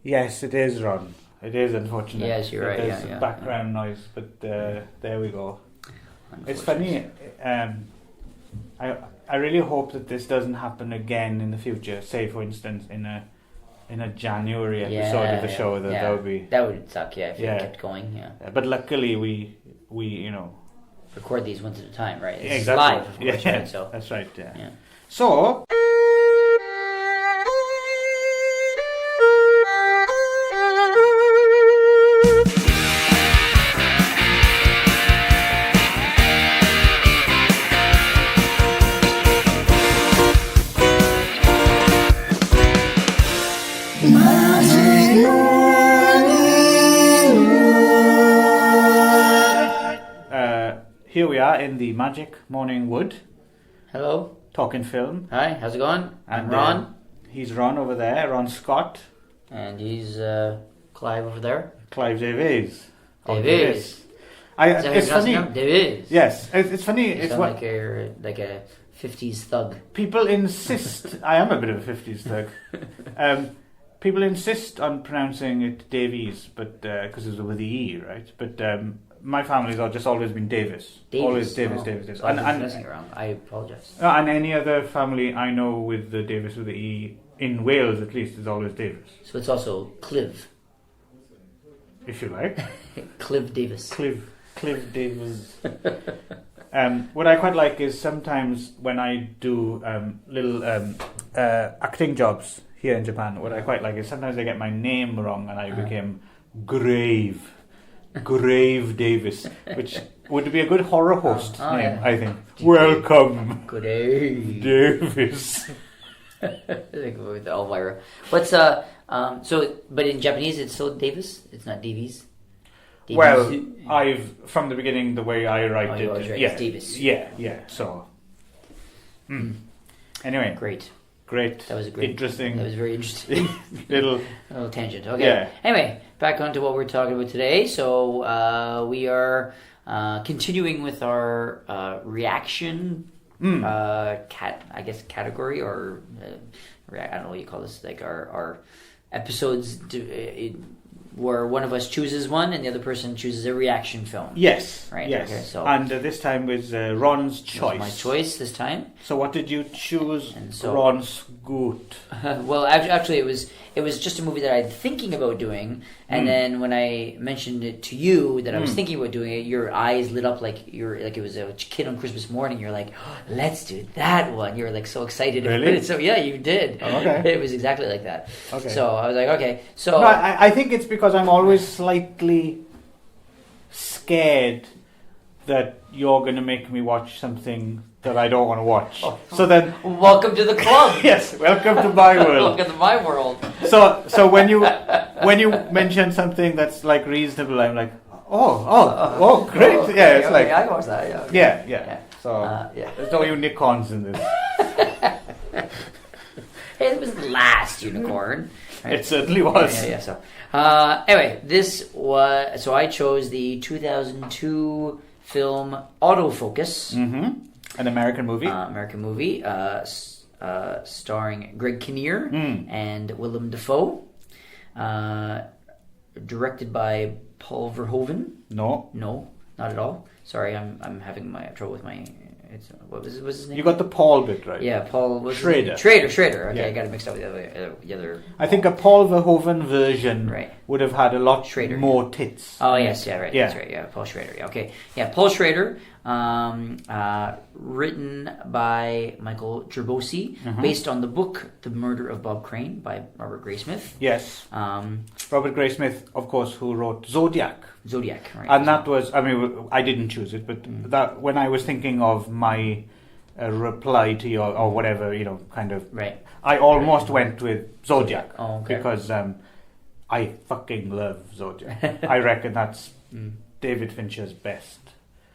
Yes, it is, Ron. It is unfortunate. Yes, you're right. There's Yeah. background noise, but there we go. It's funny. I really hope that this doesn't happen again in the future. Say, for instance, in a January episode of the show, that would suck. Yeah, if it kept going. Yeah. But luckily, we record these once at a time, right? It's exactly. live, of course, right? So that's right. Yeah. Yeah. So. Here we are in the Magic Morning Wood. Hello. Talking film. Hi, how's it going? I'm And, Ron. He's Ron over there, Ron Scott. And he's Clive over there. Clive Davies. Davies. It's funny. Davies. Yes, it's funny. You It's sound what like a 50s thug. people insist. I am a bit of a 50s thug. People insist on pronouncing it Davies, but because it's with the E, right? But my family's just always been Davis. Always Davis, Davis. I'm pronouncing it wrong. I apologize. And any other family I know with the Davis with the E, in Wales at least, is always Davis. So it's also Clive. If you like. Clive Davis. Clive Davis. What I quite like is sometimes when I do little acting jobs here in Japan, what I quite like is sometimes I get my name wrong and I became Grave Davis, which would be a good horror host name, yeah. I think. Welcome, Grave Davis. with Elvira. What's but in Japanese it's still Davis? It's not Davies? Well, I've from the beginning the way I write it. Right. Yeah, It's Davis. Yeah. So, anyway, Great. Great. That was a great. Interesting. That was very interesting. little tangent. Okay. Yeah. Anyway, back on to what we're talking about today. So we are continuing with our reaction category or I don't know what you call this. Like our episodes where one of us chooses one and the other person chooses a reaction film. Yes. Right. Yes. Okay, so and this time was Ron's choice. My choice this time. So what did you choose? And so, Ron's good. Well, actually, it was just a movie that I'm thinking about doing, and then when I mentioned it to you that I was thinking about doing it, your eyes lit up like it was a kid on Christmas morning. You're like, oh, let's do that one. You're like so excited. Really? So yeah, you did. Oh, okay. It was exactly like that. Okay. So I was like, okay. So No, I think it's because I'm always slightly scared that you're going to make me watch something that I don't want to watch. Oh. So then, welcome to the club. yes, welcome to my world. Welcome to my world. So when you mention something that's like reasonable, I'm like, oh, great. Yeah, it's like I watched that. yeah. So yeah. there's no unicorns in this. Hey, it was the last unicorn. Right? It certainly was. Yeah. So, anyway, this was so I chose the 2002 film Autofocus. Mm-hmm. An American movie. Starring Greg Kinnear and Willem Dafoe. Directed by Paul Verhoeven. No, not at all. Sorry, I'm having my trouble with my. What was his name? you got the Paul bit right. Yeah, Paul was Schrader. Schrader. Okay, Yeah. I got it mixed up with the other. I think a Paul Verhoeven version Right. would have had a lot Schrader. more tits. Oh yes, yeah, right. Yeah. That's right. Yeah, Paul Schrader. Yeah, okay. Yeah, Paul Schrader. Written by Michael Gerbosi, based on the book "The Murder of Bob Crane" by Robert Graysmith. Yes. Robert Graysmith, of course, who wrote Zodiac. Zodiac, right? And that was, I mean, I didn't choose it, but that when I was thinking of my reply to your, or whatever, kind of, right. I almost went with Zodiac. Oh, okay. Because I fucking love Zodiac. I reckon that's David Fincher's best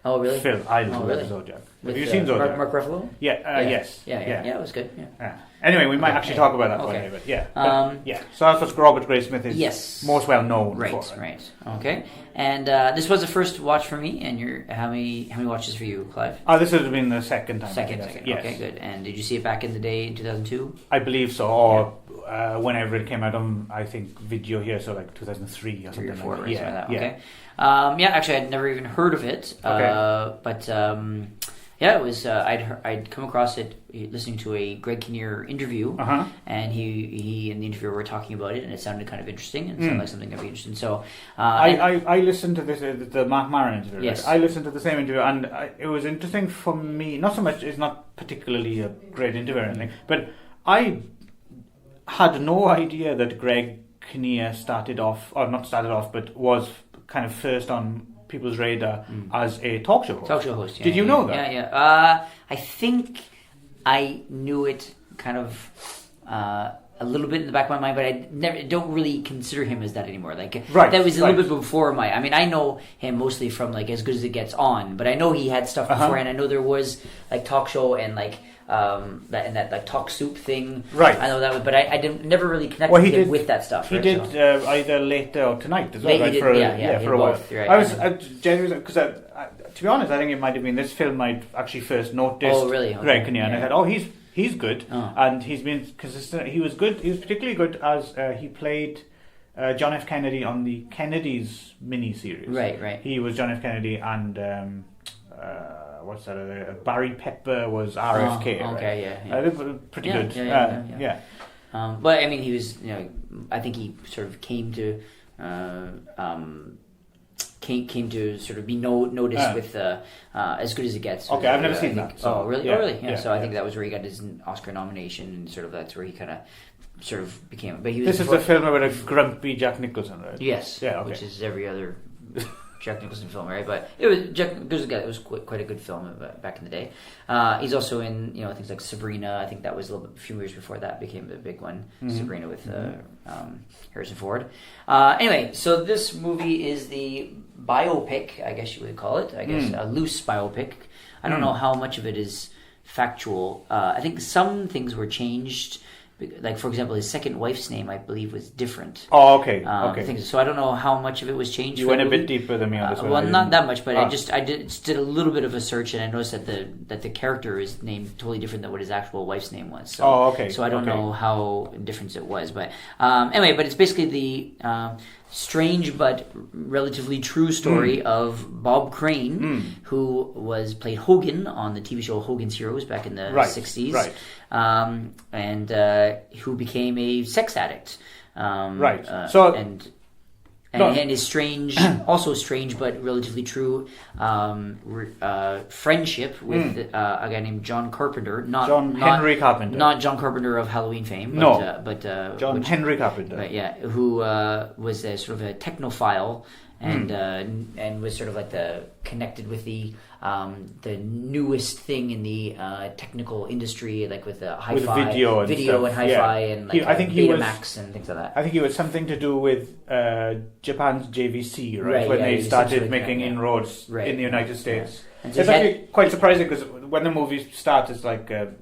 Oh, really? film. I love really? Zodiac. With, Have you seen Zodiac? Mark Ruffalo? Yeah, yes. Yeah, it was good. Yeah. Anyway, we might actually talk about that one day, but yeah. So that's what Robert Graysmith is most well known for. Right. Okay. And this was the first watch for me, and how many watches for you, Clive? This would have been the second time. Second. Yes. Okay, good. And did you see it back in the day in 2002? I believe so, or whenever it came out on, I think, video here, so like 2003 or 3 or something 4 like or that. something like that. Yeah. Okay. Actually, I'd never even heard of it. Okay. But it was. I'd come across it listening to a Greg Kinnear interview, and he and the interviewer were talking about it, and it sounded kind of interesting, and it sounded like something that'd be interesting. So I listened to this the Mark Maron interview. Yes. I listened to the same interview, and it was interesting for me. Not so much. It's not particularly a great interview or anything, but I had no idea that Greg Kinnear not started off, but was kind of first on people's radar as a talk show host. Yeah, Did you know that? Yeah. I think I knew it kind of a little bit in the back of my mind, but I don't really consider him as that anymore. Like that was a little bit before my. I mean, I know him mostly from like As Good as It Gets On, but I know he had stuff before, and I know there was like talk show and like. That like talk soup thing, right? I know that, but I never really connected him with that stuff. He did either Later or Tonight as well, right? For a while. Right. I was genuinely because to be honest, I think it might have been this film I'd actually first noticed. Oh, really? Okay. Greg Kinnear, and I thought, he's good, and he's been consistent. He was good. He was particularly good as he played John F. Kennedy on the Kennedys miniseries. Right. He was John F. Kennedy and. What's that? Barry Pepper was RFK. Okay, right? They were pretty good. Yeah. But I mean, he was. I think he sort of came to sort of be noticed with As Good as It Gets. Okay, I've never seen that. So. Oh, really? Yeah, oh, really? Yeah. So I yeah. think that was where he got his Oscar nomination, and sort of that's where he kind of sort of became. But he was. This is the film about a grumpy Jack Nicholson, right? Yes. Yeah. Okay. Which is every other. Jack Nicholson film, right? But it was quite a good film back in the day. He's also in things like Sabrina. I think that was a few years before that became the big one. Sabrina with Harrison Ford. Anyway, so this movie is the biopic, I guess you would call it. I guess a loose biopic. I don't know how much of it is factual. I think some things were changed. Like, for example, his second wife's name, I believe, was different. Oh, okay. Okay. So I don't know how much of it was changed. You went a bit deeper than me on this one. Well, not that much, but I did a little bit of a search, and I noticed that the character is named totally different than what his actual wife's name was. So, okay. So I don't know how different it was, but anyway, but it's basically the strange but relatively true story of Bob Crane, who played Hogan on the TV show Hogan's Heroes back in the 60s, right. And who became a sex addict. And his strange, also strange but relatively true friendship with a guy named John Carpenter, Henry Carpenter, not John Carpenter of Halloween fame, but Henry Carpenter, who was a sort of a technophile and was sort of like connected with the newest thing in the technical industry, like with the hi-fi video and hi-fi and like Betamax and things like that. I think it was something to do with Japan's JVC, right? When they started making inroads in the United States. Yeah. It's actually quite surprising because when the movie starts, it's like it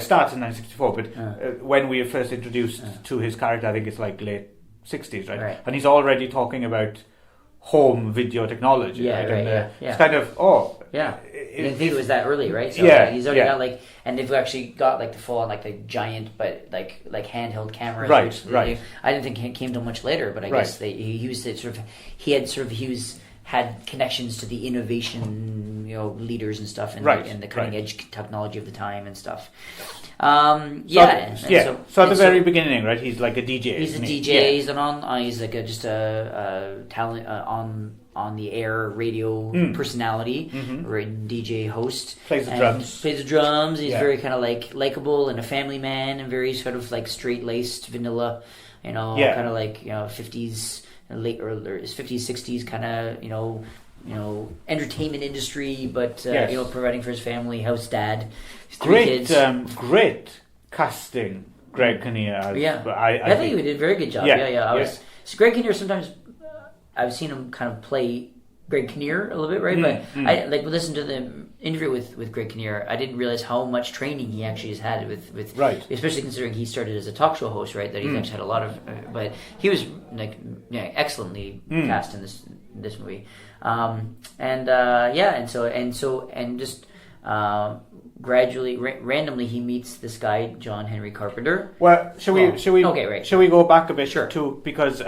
starts in 1964, but when we are first introduced to his character, I think it's like late 60s, right? And he's already talking about home video technology, right? It's kind of I didn't think it was that early, right? So he's already got and they've actually got the full on the giant but like handheld cameras, right? I didn't think it came till much later, but I guess he used it had connections to the innovation leaders and stuff and the cutting edge technology of the time and stuff. So at the very beginning, right? He's like a DJ. He's a DJ. He's like just a talent on the air radio personality or a DJ host. Plays the drums. He's very kind of likable and a family man and very sort of straight laced vanilla, kind of 50s late or 50s 60s kind of entertainment industry, but providing for his family, house dad, three kids. Great casting, Greg Kinnear. I think he did a very good job. So Greg Kinnear, sometimes I've seen him kind of play Greg Kinnear a little bit, right? But I listen to the interview with Greg Kinnear. I didn't realize how much training he actually has had with especially considering he started as a talk show host, right? That he's actually had a lot of, but he was excellently cast in this movie, and just gradually, randomly, he meets this guy, John Henry Carpenter. Well, shall we? Okay, right. Shall we go back a bit Sure. too? Because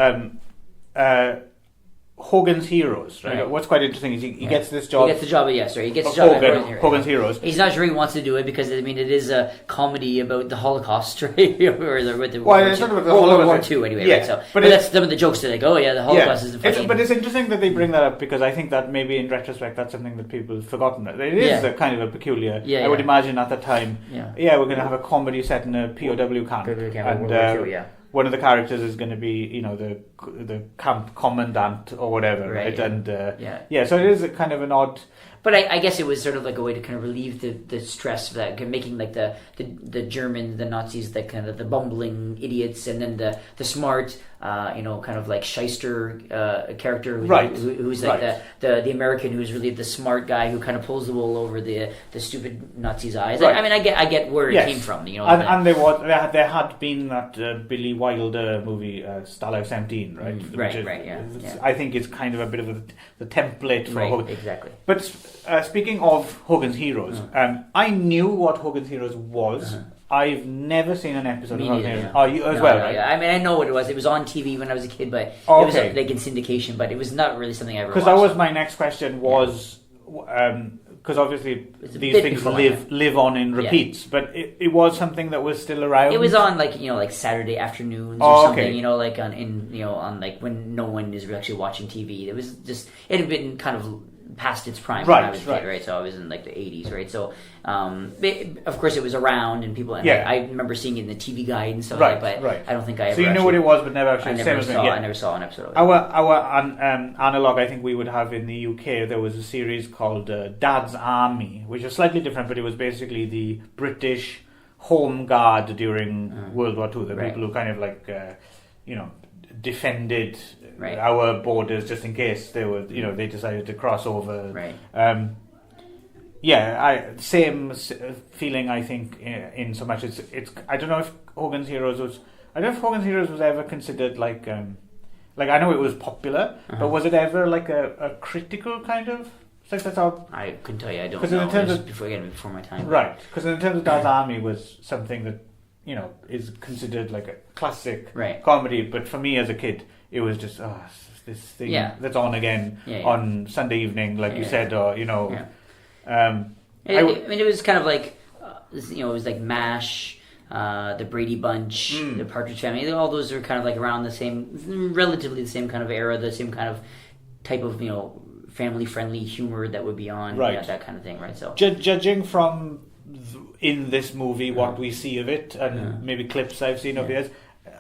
Hogan's Heroes, right? What's quite interesting is he gets this job. He gets the job, He gets the of job at Hogan's Heroes. He's not sure he wants to do it because, I mean, it is a comedy about the Holocaust, right? Or it's not about the Holocaust. World War II, anyway, yeah, right? So, but that's some of the jokes. They're like, oh, yeah, the Holocaust isn't funny. But it's interesting that they bring that up because I think that maybe in retrospect that's something that people have forgotten. It is a kind of a peculiar... I would imagine at the time, we're going to have a comedy set in a POW camp. And one of the characters is going to be, the camp commandant or whatever, right? And so it is a kind of an odd. But I guess it was sort of like a way to kind of relieve the stress of that, making like the German, the Nazis, the kind of the bumbling idiots, and then the smart, kind of like shyster character, who's like the American who's really the smart guy who kind of pulls the wool over the stupid Nazis' eyes. Right. I mean, I get where it came from, And there had been that Billy Wilder movie, Stalag 17, right? I think it's kind of a bit of the template for Hogan. Exactly. But speaking of Hogan's Heroes, I knew what Hogan's Heroes was. I've never seen an episode of Hogan's Heroes. Oh, you as well, right? I mean, I know what it was. It was on TV when I was a kid, but it was like in syndication, but it was not really something I ever watched. Because that was my next question was... because obviously these things live on in repeats, but it was something that was still around. It was on like Saturday afternoons or something, like on like when no one is actually watching TV. It was just it had been kind of past its prime when I was a kid, right? So I was in like the 80s, right? So of course it was around and people. And I remember seeing it in the TV Guide and stuff like that. But I don't think I ever. So you knew what it was, but never actually. I never saw an episode of it. Our analog, I think we would have in the UK. There was a series called Dad's Army, which is slightly different, but it was basically the British Home Guard during World War II. The people who kind of like, defended our borders just in case they were, they decided to cross over. Right. Same feeling. I think in so much it's. I don't know if Hogan's Heroes was. I don't know if Hogan's Heroes was ever considered like I know it was popular, but was it ever like a critical kind of? Like that's how I couldn't tell you. I don't know. In terms of before my time. Right, because in terms of Dad's Army was something that is considered like a classic comedy, but for me as a kid, it was just this thing that's on again on Sunday evening, like you said, or I mean, it was kind of like it was like MASH, the Brady Bunch, the Partridge Family. All those are kind of like around the same, relatively the same kind of era, the same kind of type of family-friendly humor that would be on, that kind of thing, right? So judging from in this movie what we see of it and maybe clips I've seen of it,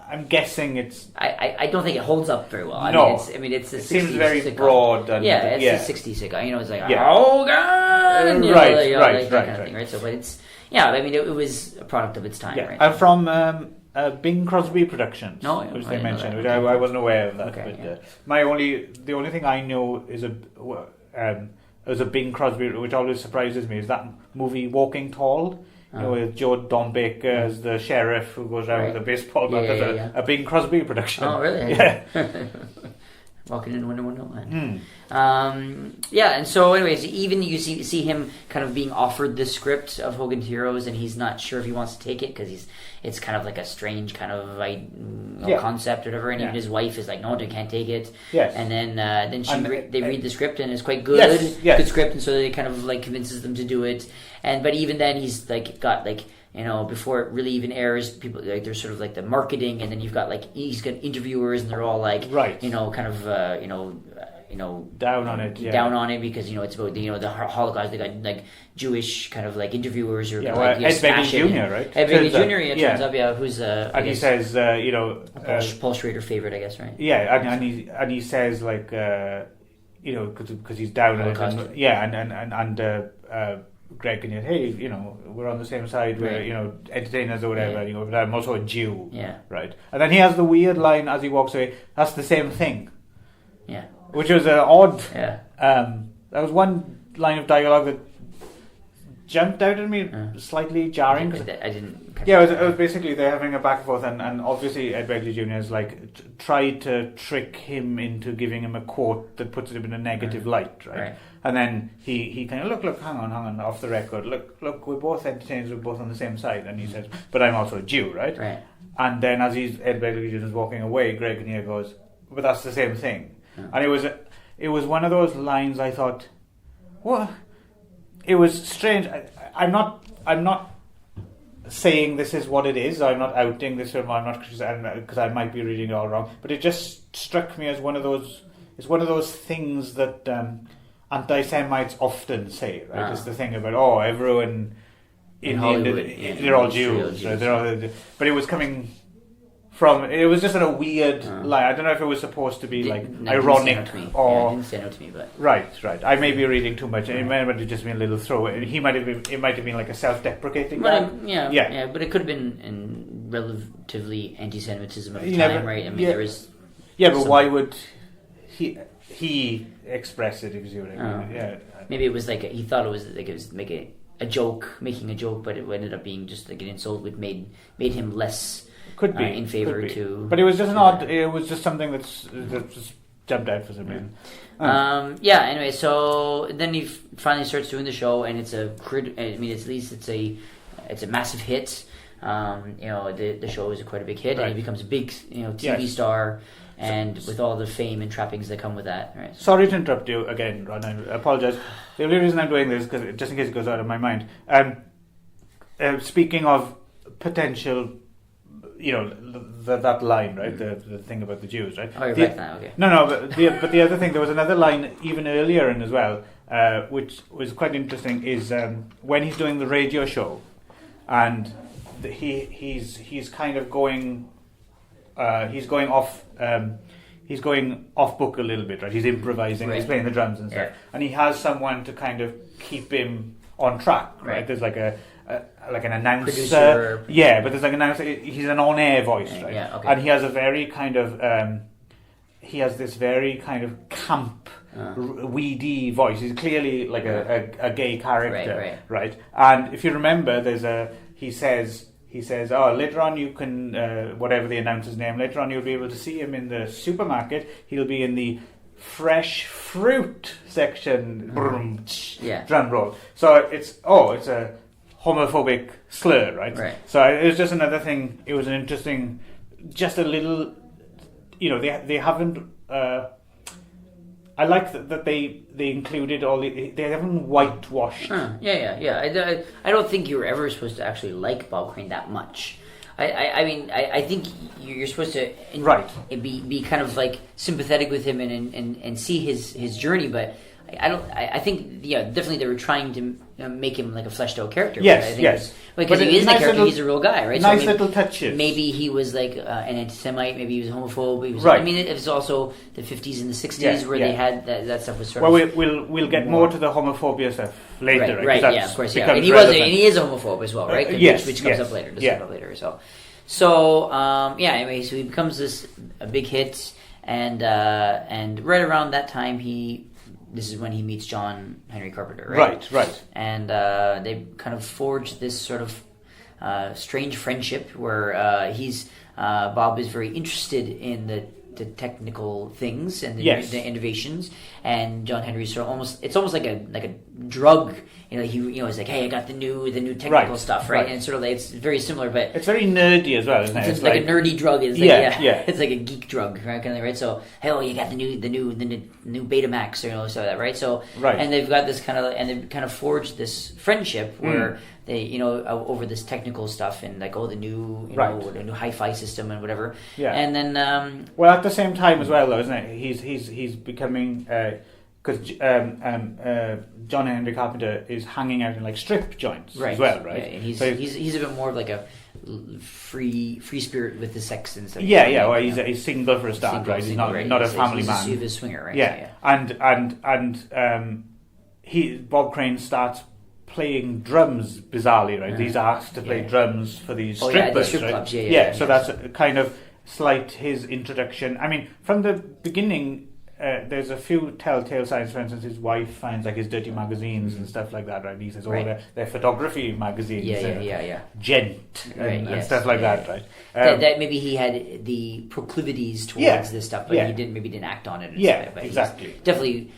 I'm guessing it's... I don't think it holds up very well. No. I mean, it's a 60s seems very sitcom. Broad. And, it's a 60s sitcom. It's like, oh, God! That kind of thing, right? So, but it's... Yeah, I mean, it was a product of its time, right? I'm from Bing Crosby Productions, which they mentioned, which I wasn't aware of that. Okay, but the only thing I know is a Bing Crosby, which always surprises me, is that movie Walking Tall. With Joe Don Baker as the sheriff who goes around with a baseball bat. That's a Bing Crosby production. Oh, really? Yeah. Walking in window, man. And so anyways, even you see him kind of being offered the script of Hogan's Heroes, and he's not sure if he wants to take it because it's kind of like a strange kind of concept or whatever, and even his wife is like, no, they can't take it. Yes. And then they read the script and it's quite good, good script, and so they kind of like convinces them to do it. But even then he's like got like, before it really even airs, people like there's sort of like the marketing, and then you've got like he's got interviewers, and they're all like, kind of down on it, down on it because it's about the Holocaust. They got like Jewish kind of like interviewers or Ed Begley Jr. Right? Ed Begley Jr. Turns up, who's and he says Paul Schrader favorite, I guess, right? Yeah, and he says like because he's down on it, and Greg and hey, we're on the same side. We're entertainers or whatever. But I'm also a Jew, right? And then he has the weird line as he walks away. That's the same thing, which was odd. That was one line of dialogue that jumped out at me slightly jarring. I didn't. Yeah, it was basically they're having a back and forth, and obviously Ed Begley Jr. is like tried to trick him into giving him a quote that puts him in a negative light, right? And then he kind of look, hang on, off the record, look, we're both entertainers, we're both on the same side, and he says, but I'm also a Jew, right? Right. And then as Ed Begley Jr. is walking away, Greg Kinnear goes, but that's the same thing, and it was one of those lines I thought, what? It was strange. I'm not saying this is what it is. I'm not outing this film. I'm not criticizing because I might be reading it all wrong. But it just struck me as one of those. It's one of those things that anti-Semites often say. Right? It's the thing about everyone in Hollywood, they're all Jews. Right? But it was coming from. It was just in a weird line. I don't know if it was supposed to be ironic or. It didn't stand out to me, but right. I may be reading too much. It might have just been a little throw. It might have been like a self-deprecating. But but it could have been in relatively anti-Semitism at the time, right? I mean, there is. Yeah, but why would he express it? If you see what I mean? Maybe it was like he thought it was making a joke, but it ended up being just like an insult, which made him less. Could be in favor to, but it was just an odd. It was just something that just jumped out for some reason. Anyway, so then he finally starts doing the show, and it's a massive hit. The show is quite a big hit, and he becomes a big TV star, and with all the fame and trappings that come with that. Right. Sorry to interrupt you again, Ron. I apologize. The only reason I'm doing this is because just in case it goes out of my mind. Speaking of potential. That line, right? The thing about the Jews, right? Oh, you're back now, okay. No, but the other thing, there was another line even earlier in as well, which was quite interesting, is when he's doing the radio show, and he's kind of going, he's going off book a little bit, right? He's improvising, he's playing the drums and stuff, and he has someone to kind of keep him on track, right? There's like an announcer, producer. But there's like an announcer. He's an on-air voice, right? And he has a very kind of this very kind of camp, weedy voice. He's clearly like a gay character, right? And if you remember, he says, oh, later on you can whatever the announcer's name. Later on you'll be able to see him in the supermarket. He'll be in the fresh fruit section. Drum roll. So it's a homophobic slur, right? So it was just another thing. It was an interesting, just a little, they haven't. I like that they included all they haven't whitewashed. I don't think you were ever supposed to actually like Bob Crane that much. I think you're supposed to be kind of like sympathetic with him and see his journey, but I think definitely they were trying to make him like a fleshed out character. Because he is the character, he's a real guy, right? Nice little touches. Maybe he was like an anti-Semite, maybe he was a homophobe. I mean, it was also the 50s and the 60s where they had that stuff was sort of. We'll get more to the homophobia stuff later, right? Yeah, of course, yeah. And he is a homophobe as well, right? Which comes up later. Anyway, so he becomes a big hit, and right around that time this is when he meets John Henry Carpenter, right? Right. And they kind of forge this sort of strange friendship where Bob is very interested in the technical things and the innovations, and John Henry's sort of it's almost like a drug. He's like, hey, I got the new technical stuff, right? And it's sort of it's very similar, but it's very nerdy as well, isn't it? It's like a nerdy drug. It's it's like a geek drug, right? Kind of, right? So, hey, you got the new Betamax, or so that, right? So, and they've got this they've kind of forged this friendship where they, over this technical stuff and like the new, the new hi-fi system and whatever. Yeah. And then, at the same time as well, though, isn't it? He's becoming. Because John Henry Carpenter is hanging out in like strip joints as well, right? Yeah, and he's a bit more of like a free spirit with the sex and stuff. Well, he's single for a start, right? He's not a family man. He's a swinger, right? Yeah. And Bob Crane starts playing drums bizarrely, right? He's asked to play drums for these strippers, strip right? Clubs, So that's a kind of slight his introduction. I mean, from the beginning. there's a few telltale signs. For instance, his wife finds like his dirty magazines and stuff like that, right? He says, they're photography magazines. Gent and stuff like that, right? That maybe he had the proclivities towards this stuff, but he didn't act on it. But exactly. Definitely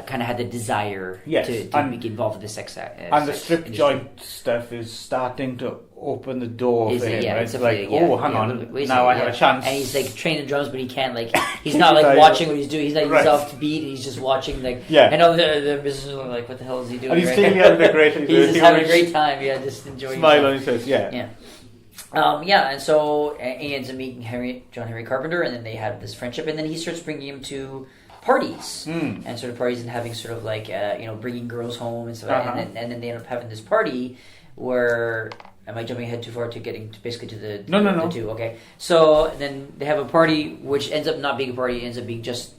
kind of had the desire to get involved with the sex and the strip industry. Joint stuff is starting to open the door for him. Right? It's like, hang on, now I have a chance. And he's like training drums, but he can't he's not like watching what he's doing. He's like he's off to beat, and he's just watching and all the business are like, what the hell is he doing? And he's clearly having a great he's just having a great time. Yeah, just enjoying. Smile on his face. And so he ends up meeting John Henry Carpenter, and then they have this friendship, and then he starts bringing him to parties and sort of parties and having sort of bringing girls home and stuff, and then they end up having this party where. Am I jumping ahead too far to getting basically to the No. two? Okay, so then they have a party which ends up not being a party; it ends up being just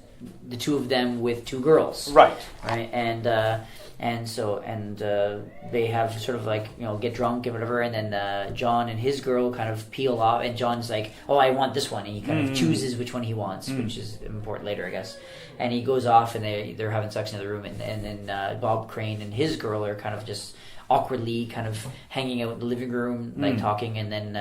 the two of them with two girls, right? And they have sort of get drunk and whatever, and then John and his girl kind of peel off, and John's like, "Oh, I want this one," and he kind of chooses which one he wants, which is important later, I guess. And he goes off, and they're having sex in the room, and then Bob Crane and his girl are kind of just awkwardly kind of hanging out in the living room, talking, and then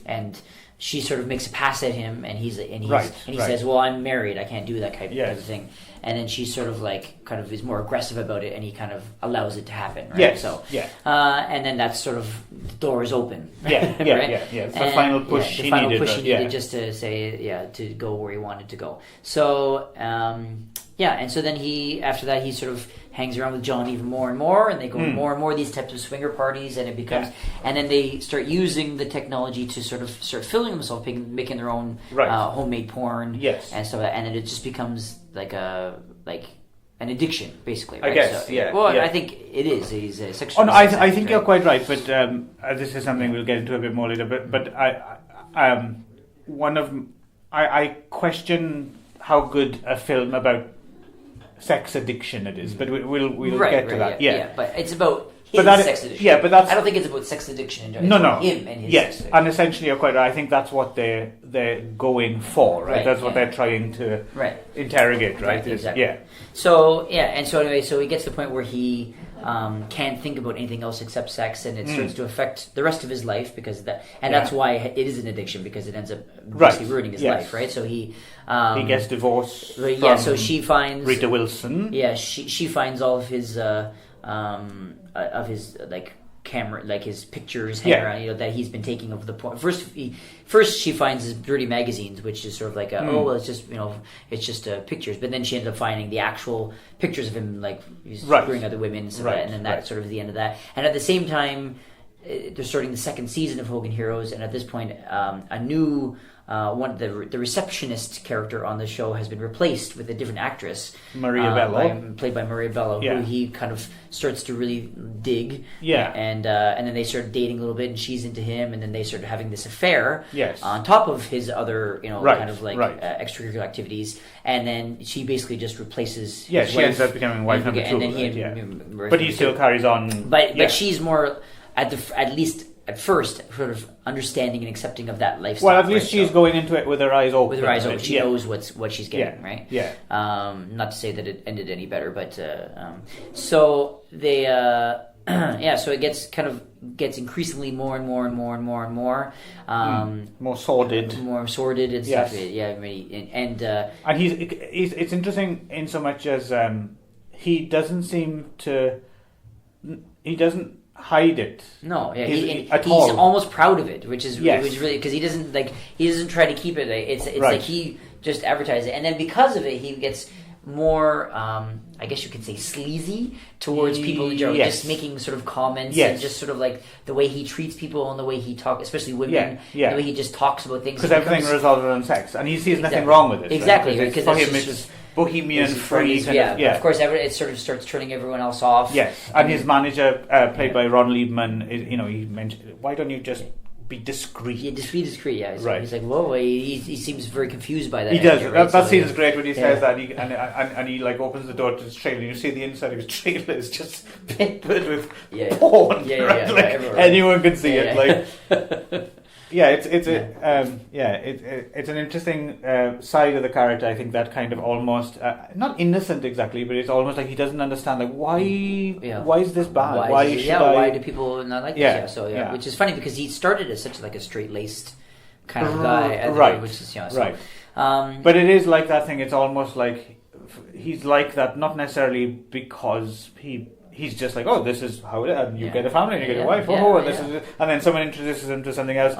and she sort of makes a pass at him, and he says, "Well, I'm married, I can't do that type of thing." And then she sort of kind of is more aggressive about it, and he kind of allows it to happen, right? Yes. So and then that's sort of the door is open. Right? It's the final push he needed just to say to go where he wanted to go. So and so then after that he sort of hangs around with John even more and more, and they go more and more these types of swinger parties, and it becomes, and then they start using the technology to sort of start filming themselves, making their own homemade porn, and so, and then it just becomes like an addiction, basically. Right? I guess, so, I think it is. He's a sexual. Oh, no, I think you're quite right, but this is something we'll get into a bit more later. But I question how good a film about sex addiction it is, but we'll get to that. Yeah, but it's about his sex addiction. Yeah, but that's. I don't think it's about sex addiction. It's about him and his. Yes, and essentially you're quite right. I think that's what they're going for, right? That's what they're trying to interrogate, right? Exactly. Yeah. So anyway, so he gets to the point where he can't think about anything else except sex, and it starts to affect the rest of his life that's why it is an addiction, because it ends up basically ruining his life, right? So he gets divorced. So she finds Rita Wilson. Yeah, she finds all of his camera, his pictures hanging around, that he's been taking of the porn. First she finds his dirty magazines, which is sort of like it's just pictures. But then she ends up finding the actual pictures of him, he's screwing other women and stuff, and then that's sort of the end of that. And at the same time, they're starting the second season of Hogan Heroes, and at this point, a new the receptionist character on the show has been replaced with a different actress, Maria Bello, played by Maria Bello, who he kind of starts to really dig. And then they start dating a little bit, and she's into him, and then they start having this affair. On top of his other, extracurricular activities, and then she basically just replaces. His wife, ends up becoming wife number two. And then but he still carries on. But she's more at least at first, sort of understanding and accepting of that lifestyle. Well, at least she's going into it with her eyes open. With her eyes open, she knows what she's getting, right? Yeah. Not to say that it ended any better, but so they, so it gets increasingly more and more more sordid, and stuff. And it's interesting in so much as he doesn't hide it. No, he's almost proud of it, which is really, because he doesn't try to keep it. It's like he just advertises it, and then because of it, he gets more, I guess you could say, sleazy towards people in general, just making sort of comments and just sort of like the way he treats people and the way he talks, especially women, the way he just talks about things. Because everything resolves around sex, and he sees nothing wrong with it. Exactly, because for him it's bohemian free. Of course, it sort of starts turning everyone else off. Yes, and his manager, played by Ron Liebman, he mentioned, why don't you just be discreet? Yeah, just be discreet. Yeah, he's like, whoa. He seems very confused by that. He does. That scene is great when he says that, and he opens the door to his trailer, and you see the inside of his trailer is just peppered with porn. Anyone can see it. it's an interesting side of the character. I think that kind of almost not innocent exactly, but it's almost like he doesn't understand like why is this bad? Why do people not like this? Yeah, So which is funny because he started as such like a straight laced kind of guy, right? Which is right. But it is like that thing. It's almost like he's like that, not necessarily because he's just like, oh, this is how it is, and you get a family, and you get a wife, and then someone introduces him to something else.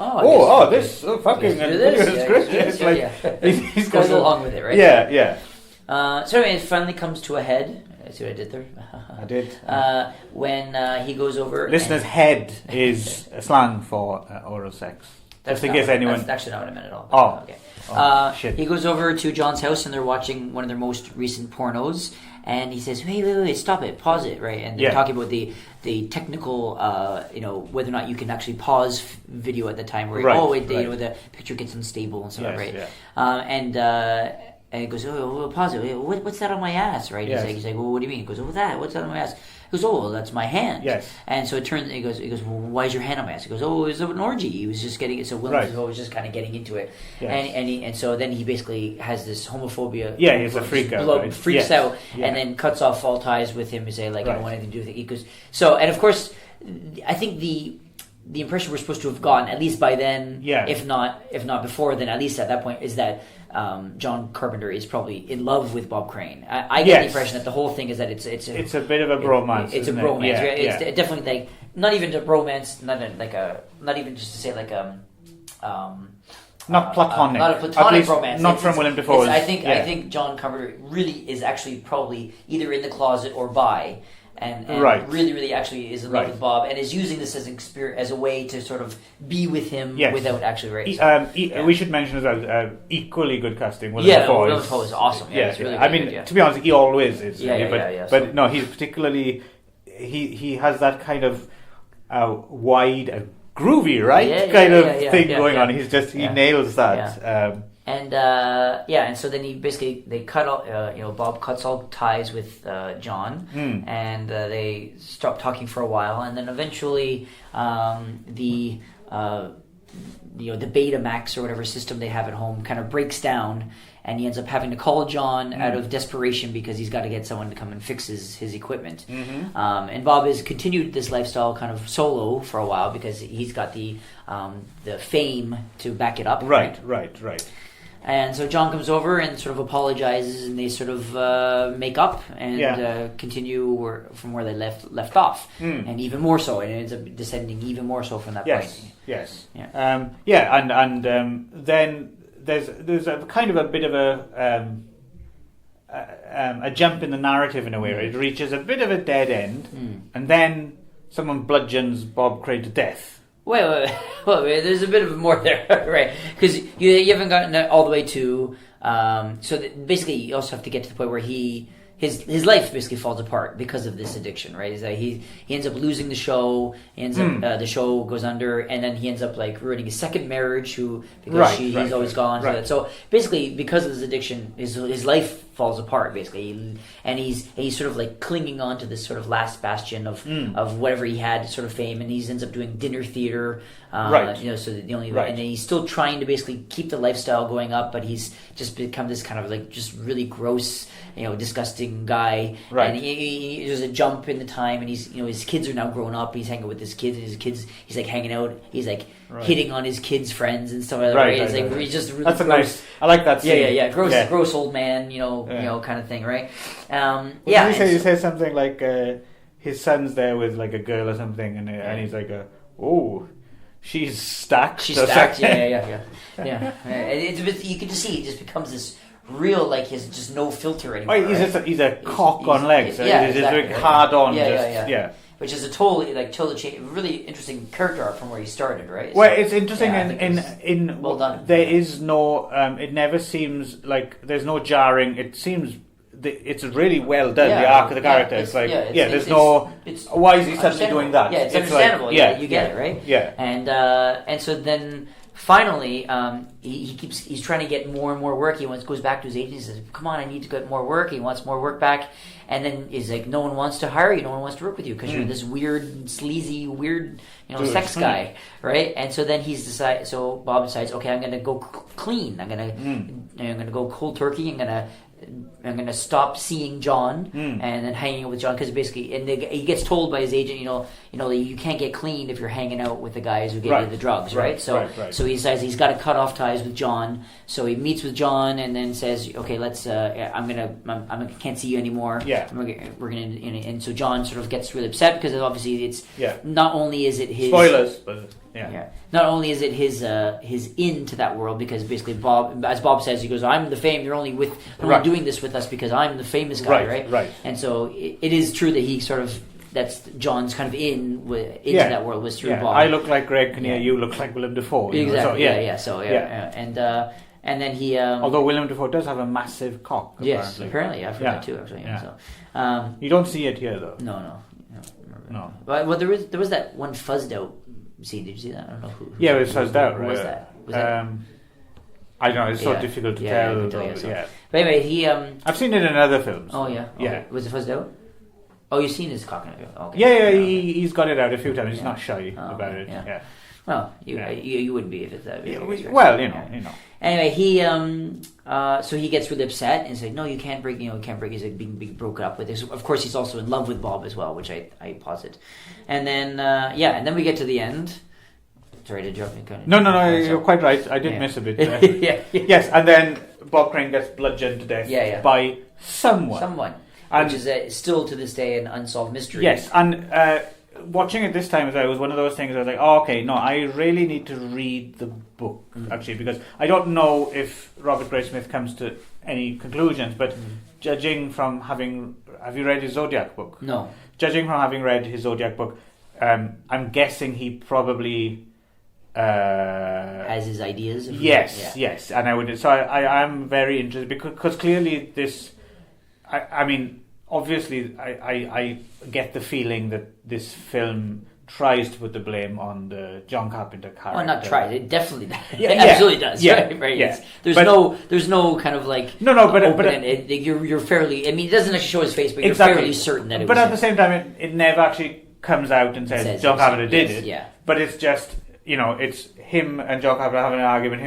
This fucking, it's great. It's like he's goes along with it, right? Yeah. So anyway, it finally comes to a head. See what I did there? I did. When he goes over, listeners, head is a slang for oral sex. Just in case anyone. That's actually not what I meant at all. Oh, okay. Shit. He goes over to John's house and they're watching one of their most recent pornos. And he says, "Hey, wait, stop it, pause it, right?" And they're talking about the technical, whether or not you can actually pause video at the time, where the picture gets unstable and stuff, right? Yeah. And he goes, "Oh, pause it. What's that on my ass?" Right? Yes. He's like, "Well, what do you mean?" He goes, "Oh, that. What's that on my ass?" He goes, "Oh, well, that's my hand." Yes. And so it turns. He goes, "Well, why is your hand on my ass?" He goes, "Oh, it was an orgy. He was just getting it." So Willem was just kind of getting into it, and so then he basically has this homophobia. Yeah, he's a freak out. Freaks out, and then cuts off all ties with him and say like, "I don't want anything to do with it." He goes, so, and of course, I think the impression we're supposed to have gotten, at least by then, if not before, then at least at that point, is that John Carpenter is probably in love with Bob Crane. I get the impression that the whole thing is that it's a bit of a bromance. It's a bromance. It's definitely like not even a bromance, not even just to say like not platonic, not a platonic romance. Not from Willem Dafoe's. I think John Carpenter really is actually probably either in the closet or bi. And really, really actually is in love with Bob and is using this as a way to sort of be with him without actually we should mention as well, equally good casting. Willem Dafoe is awesome. Yeah, it's really to be honest, he always is. But no, he's particularly, he has that kind of wide, groovy, thing going on. He's just, he nails that. Yeah. And so then they cut all, Bob cuts all ties with John, and they stop talking for a while, and then eventually the Betamax or whatever system they have at home kind of breaks down, and he ends up having to call John out of desperation because he's got to get someone to come and fix his equipment. And Bob has continued this lifestyle kind of solo for a while because he's got the fame to back it up. Right. And so John comes over and sort of apologizes, and they sort of make up and continue from where they left off, and even more so, and it ends up descending even more so from that point. Yes. Yeah. Then there's a kind of a bit of a jump in the narrative in a way. It reaches a bit of a dead end, and then someone bludgeons Bob Crane to death. Wait, there's a bit of more there, right? Because you haven't gotten all the way to. Basically, you also have to get to the point where his life basically falls apart because of this addiction, right? Is that he ends up losing the show. He ends up the show goes under, and then he ends up like ruining his second marriage, he's always gone. Right. So basically, because of this addiction, his life falls apart basically, and he's sort of like clinging on to this sort of last bastion of whatever he had, sort of fame, and he ends up doing dinner theater. So the only and then he's still trying to basically keep the lifestyle going up, but he's just become this kind of like just really gross, disgusting guy. Right. And there's a jump in the time, and he's his kids are now grown up. He's hanging with his kids, and his kids he's like hanging out. He's like hitting on his kids' friends and stuff like that. Right. It's like he's just really that's gross. A nice. I like that scene. Yeah. Gross old man. Kind of thing, right? You say something like his son's there with like a girl or something, and he's like, "Oh, she's stacked." She's stacked. Yeah. It's a bit, you can just see it just becomes this real, like, he's just no filter anymore. He's a cock on legs. He's exactly, hard on. Yeah. Which is a totally really interesting character arc from where he started, right? Well, it's interesting in well done. There is no. It never seems like there's no jarring. It seems it's really well done. The arc of the character. It's like there's no. Why is he suddenly doing that? Yeah, it's understandable. Like, you get it, right? Yeah. And so then finally, he's trying to get more and more work. He goes back to his agent and says, "Come on, I need to get more work." He wants more work back, and then he's like, no one wants to hire you, no one wants to work with you because you're this weird, sleazy, weird, sex guy, right? And so then so Bob decides, okay, I'm gonna go clean. I'm gonna go cold turkey. I'm gonna stop seeing John and then hanging out with John because basically, and he gets told by his agent, you can't get clean if you're hanging out with the guys who gave you the drugs, right? So he decides he's got to cut off ties with John. So he meets with John and then says, okay, let's. I can't see you anymore. Yeah, we're gonna. And so John sort of gets really upset because obviously it's not only is it his spoilers, but yeah. Not only is it his into that world because basically Bob says, he goes, I'm the fame. You're only doing this with us because I'm the famous guy, right? Right. And so it is true that he sort of that's John's kind of into that world was through Bob. I look like Greg Kinnear. You look like Willem Dafoe. Exactly. And then he. Although Willem Dafoe does have a massive cock. Yes, apparently I've heard that too. Actually, So you don't see it here though. No. Well, there was that one fuzzed out scene. Did you see that? I don't know who. Yeah, it was fuzzed out. Who was that? Was that? I don't know. It's so difficult to tell. But anyway, he. I've seen it in other films. Oh yeah. Okay. Yeah. Was it fuzzed out? Oh, you've seen his cock in it. Okay. Yeah. He's got it out a few times. He's not shy about it. Yeah. Well, you wouldn't be if it's that. Well, you know. Anyway, he so he gets really upset and says, "No, you can't break. You can't break." He's like being broken up with. Of course, he's also in love with Bob as well, which I posit. And then and then we get to the end. Sorry to jump in. No, you're quite right. I did miss a bit. Yes, and then Bob Crane gets bludgeoned to death by someone. Which is still to this day an unsolved mystery. Yes, and watching it this time as well, it was one of those things I was like, oh, okay, no, I really need to read the book, actually, because I don't know if Robert Graysmith comes to any conclusions, but judging from have you read his Zodiac book? No. Judging from having read his Zodiac book, I'm guessing he probably... has his ideas. Yes, and I am very interested because clearly this, I mean, obviously I get the feeling that this film tries to put the blame on the John Carpenter character. Oh, not tries. It definitely does. It absolutely does. Yeah, right. Yeah. There's no kind of like but you're fairly. I mean, it doesn't actually show his face, but exactly. you're fairly certain that it. But at the same time, it never actually comes out and says John Carpenter did it. Yeah. But it's just. It's him and John Carpenter having an argument.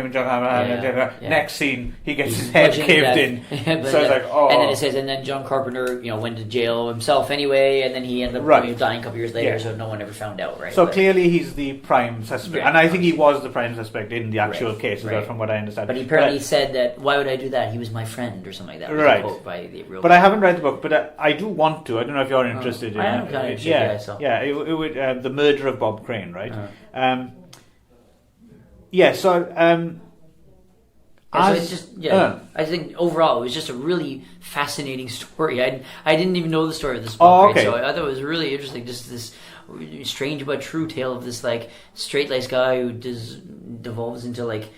Next scene, he gets his head caved in. So it's like, oh. And then it says, and then John Carpenter, went to jail himself anyway, and then he ended up dying a couple years later, so no one ever found out, right? So clearly he's the prime suspect, and I think he was the prime suspect in the actual case, as well, from what I understand. But he apparently said that, why would I do that? He was my friend, or something like that. Right. Quote by the real but I haven't read the book, but I do want to. I don't know if you're interested in it. I am kind of interested, it would The Murder of Bob Crane, right? So it's just I think overall it was just a really fascinating story. I didn't even know the story of this book, okay. So I thought it was really interesting. Just this strange but true tale of this like straight-laced guy who devolves into like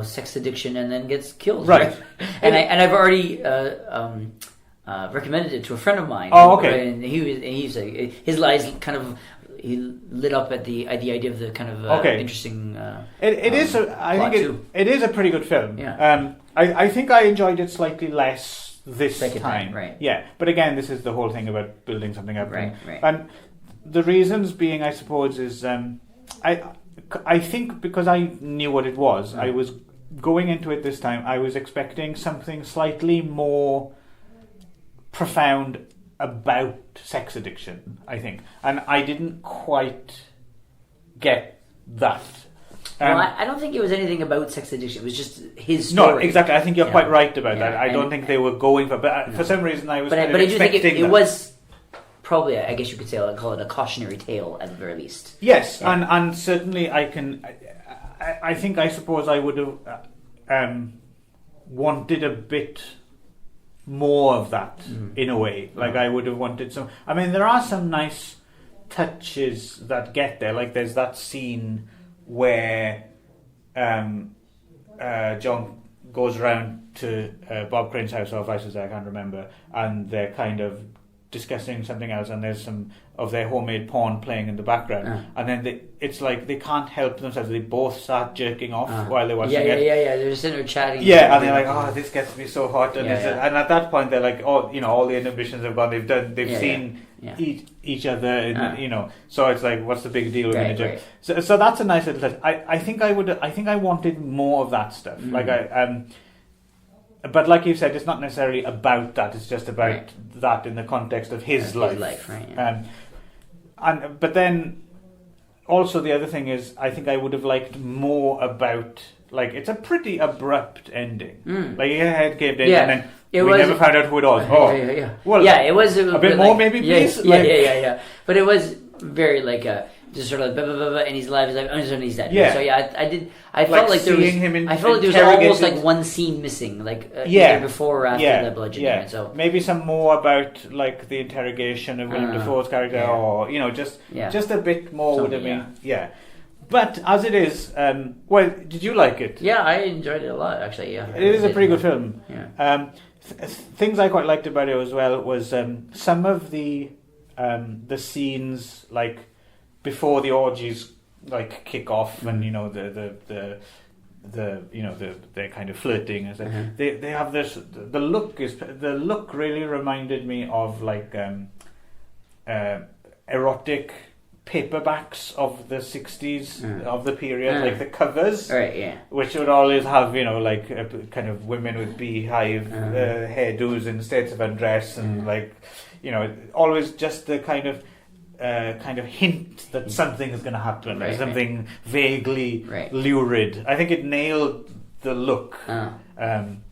sex addiction and then gets killed. Right. And I've already recommended it to a friend of mine. Oh, okay. Right? And he's like his lies kind of. He lit up at the idea of the kind of interesting. It is. I think it is a pretty good film. Yeah. I think I enjoyed it slightly less this Second time. Right. Yeah, but again, this is the whole thing about building something up. Right. And the reasons being, I suppose, is I think because I knew what it was, I was going into it this time. I was expecting something slightly more profound about sex addiction, I think, and I didn't quite get that. Well, I don't think it was anything about sex addiction. It was just his story. No, exactly. I think you're quite right about that. I don't think they were going for, but for some reason I was. But I do expecting think it was probably, I guess you could say, I'd call it a cautionary tale at the very least. Yes, and certainly I can. I think I suppose I would have wanted a bit more of that in a way. Like I would have wanted some. I mean, there are some nice touches that get there. Like there's that scene where John goes around to Bob Crane's house, or vice versa, I can't remember, and they're kind of discussing something else, and there's some of their homemade porn playing in the background, and then it's like they can't help themselves. They both start jerking off while they're watching it. Yeah. They're just sitting there chatting. Yeah, and they're like, "Oh, this gets me so hot," and and at that point they're like, "Oh, all the inhibitions have gone. They've seen each other, and, So it's like, what's the big deal? We're going to do. So that's a nice little touch. I think I wanted more of that stuff. But like you said, it's not necessarily about that. It's just about that in the context of his life. But then also the other thing is, I think I would have liked more about, like, it's a pretty abrupt ending. Like, your head caved in, and then we never found out who it was. Well, it was a bit more, maybe, please. Yeah. But it was very like just sort of blah, blah, blah, blah, and he's alive. He's like, and he's dead. Yeah. So I felt like there was. I felt like there was almost like one scene missing, like either before or after the bludgeoning. Yeah. So maybe some more about like the interrogation of William Dafoe's character, or just a bit more would have been. Yeah. But as it is, did you like it? Yeah, I enjoyed it a lot, actually. Yeah, it is a pretty good film. Yeah. Things I quite liked about it as well was some of the scenes, like before the orgies like kick off, and they're kind of flirting and stuff. They have this. The look really reminded me of like erotic paperbacks of the 60s of the period, like the covers, which would always have like kind of women with beehive hairdos in states of undress, and always just the kind of hint that something is going to happen, or something vaguely lurid. I think it nailed the look. I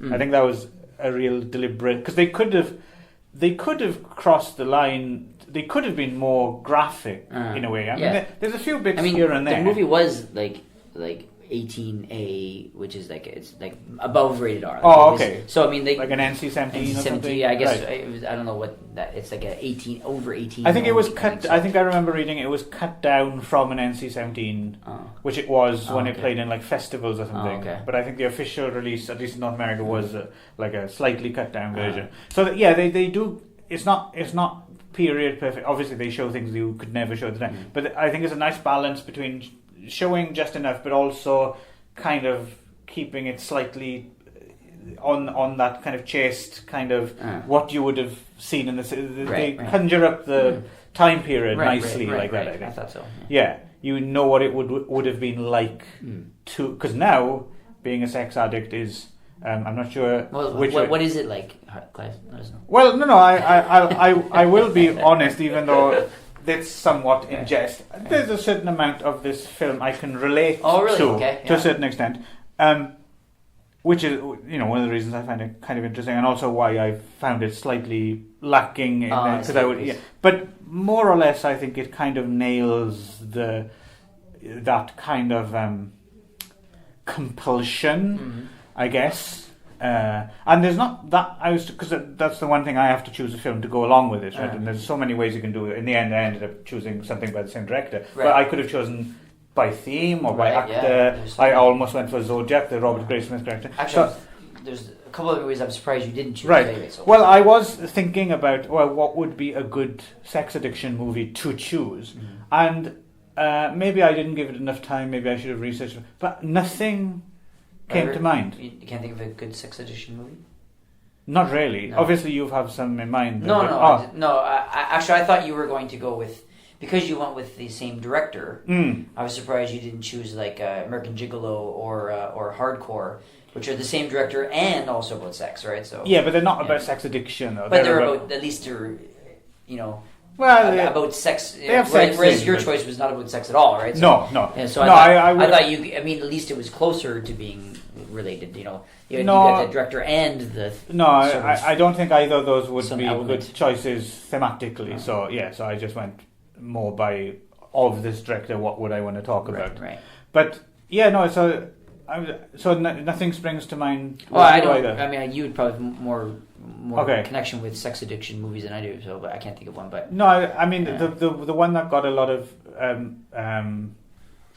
think that was a real deliberate, because they could have crossed the line. They could have been more graphic in a way. I mean, there's a few bits here and there. The movie was like 18A, which is like, it's like above rated R. Okay. So I mean, like an NC-17 or something. Yeah, I guess it was, I don't know what that. It's like a 18 over 18. I think it was cut. I think I remember reading it was cut down from an NC-17, which it was when it played in like festivals or something. But I think the official release, at least in North America, was like a slightly cut down version. So they do. It's not period perfect. Obviously, they show things you could never show today. But I think it's a nice balance between showing just enough, but also kind of keeping it slightly on that kind of chaste kind of what you would have seen in the. They conjure up the time period nicely like that. I think. I thought so. Yeah, you know what it would have been like to, because now being a sex addict is. I'm not sure. Well, what is it like, Clive? Let us know. Well, no. I will be honest, even though it's somewhat in jest. There's a certain amount of this film I can relate to a certain extent, which is one of the reasons I find it kind of interesting, and also why I found it slightly lacking. But more or less, I think it kind of nails that kind of compulsion. I guess, and there's not that because that's the one thing I have to choose a film to go along with it, right? And there's so many ways you can do it. In the end, I ended up choosing something by the same director, but I could have chosen by theme or by actor. I almost went for Zodiac, the Robert Graysmith character. Actually, there's a couple of movies I'm surprised you didn't choose. Right. Well, I was thinking about what would be a good sex addiction movie to choose, and maybe I didn't give it enough time. Maybe I should have researched it, but nothing came to mind. You can't think of a good sex addiction movie? Not really. No. Obviously, you have some in mind. No. Actually, I thought you were going to go with, because you went with the same director. I was surprised you didn't choose like American Gigolo or Hardcore, which are the same director and also about sex, right? So yeah, but they're not about sex addiction. Though. But they're about, at least they're, about sex. Whereas your choice was not about sex at all, right? So, no. Yeah, so I thought you. I mean, at least it was closer to being related. You got the director and the. No, I don't think either of those would be good choices thematically. So so I just went more by of this director. What would I want to talk about? Right. But so nothing springs to mind. Well, I don't. Either. I mean, you would probably have more connection with sex addiction movies than I do. So, but I can't think of one. But no, I mean the one that got a lot of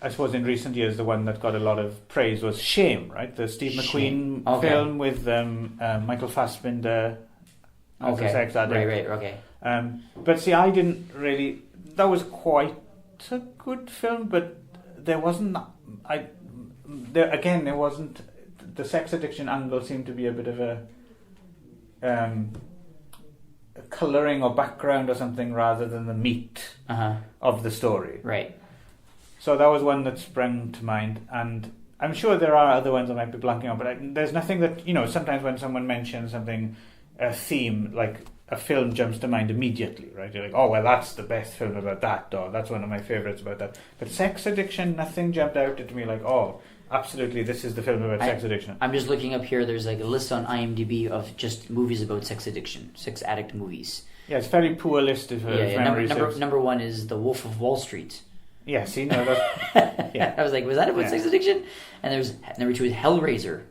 I suppose in recent years the one that got a lot of praise was Shame, right? The Steve McQueen film with Michael Fassbender as a sex addict. Right, okay. But see, I didn't really. That was quite a good film, but there wasn't. There wasn't. The sex addiction angle seemed to be a bit of a colouring or background or something rather than the meat of the story. Right. So that was one that sprang to mind, and I'm sure there are other ones I might be blanking on, but there's nothing that, sometimes when someone mentions something, a theme, like a film jumps to mind immediately, right? You're like, oh, well, that's the best film about that, or that's one of my favourites about that. But sex addiction, nothing jumped out at me like, oh, absolutely, this is the film about sex addiction. I'm just looking up here. There's like a list on IMDb of just movies about sex addiction, sex addict movies. Yeah, it's a very poor list of memory serves. Number one is The Wolf of Wall Street. Yeah, see, no, that's... Yeah. I was like, was that about sex addiction? And there's number two is Hellraiser.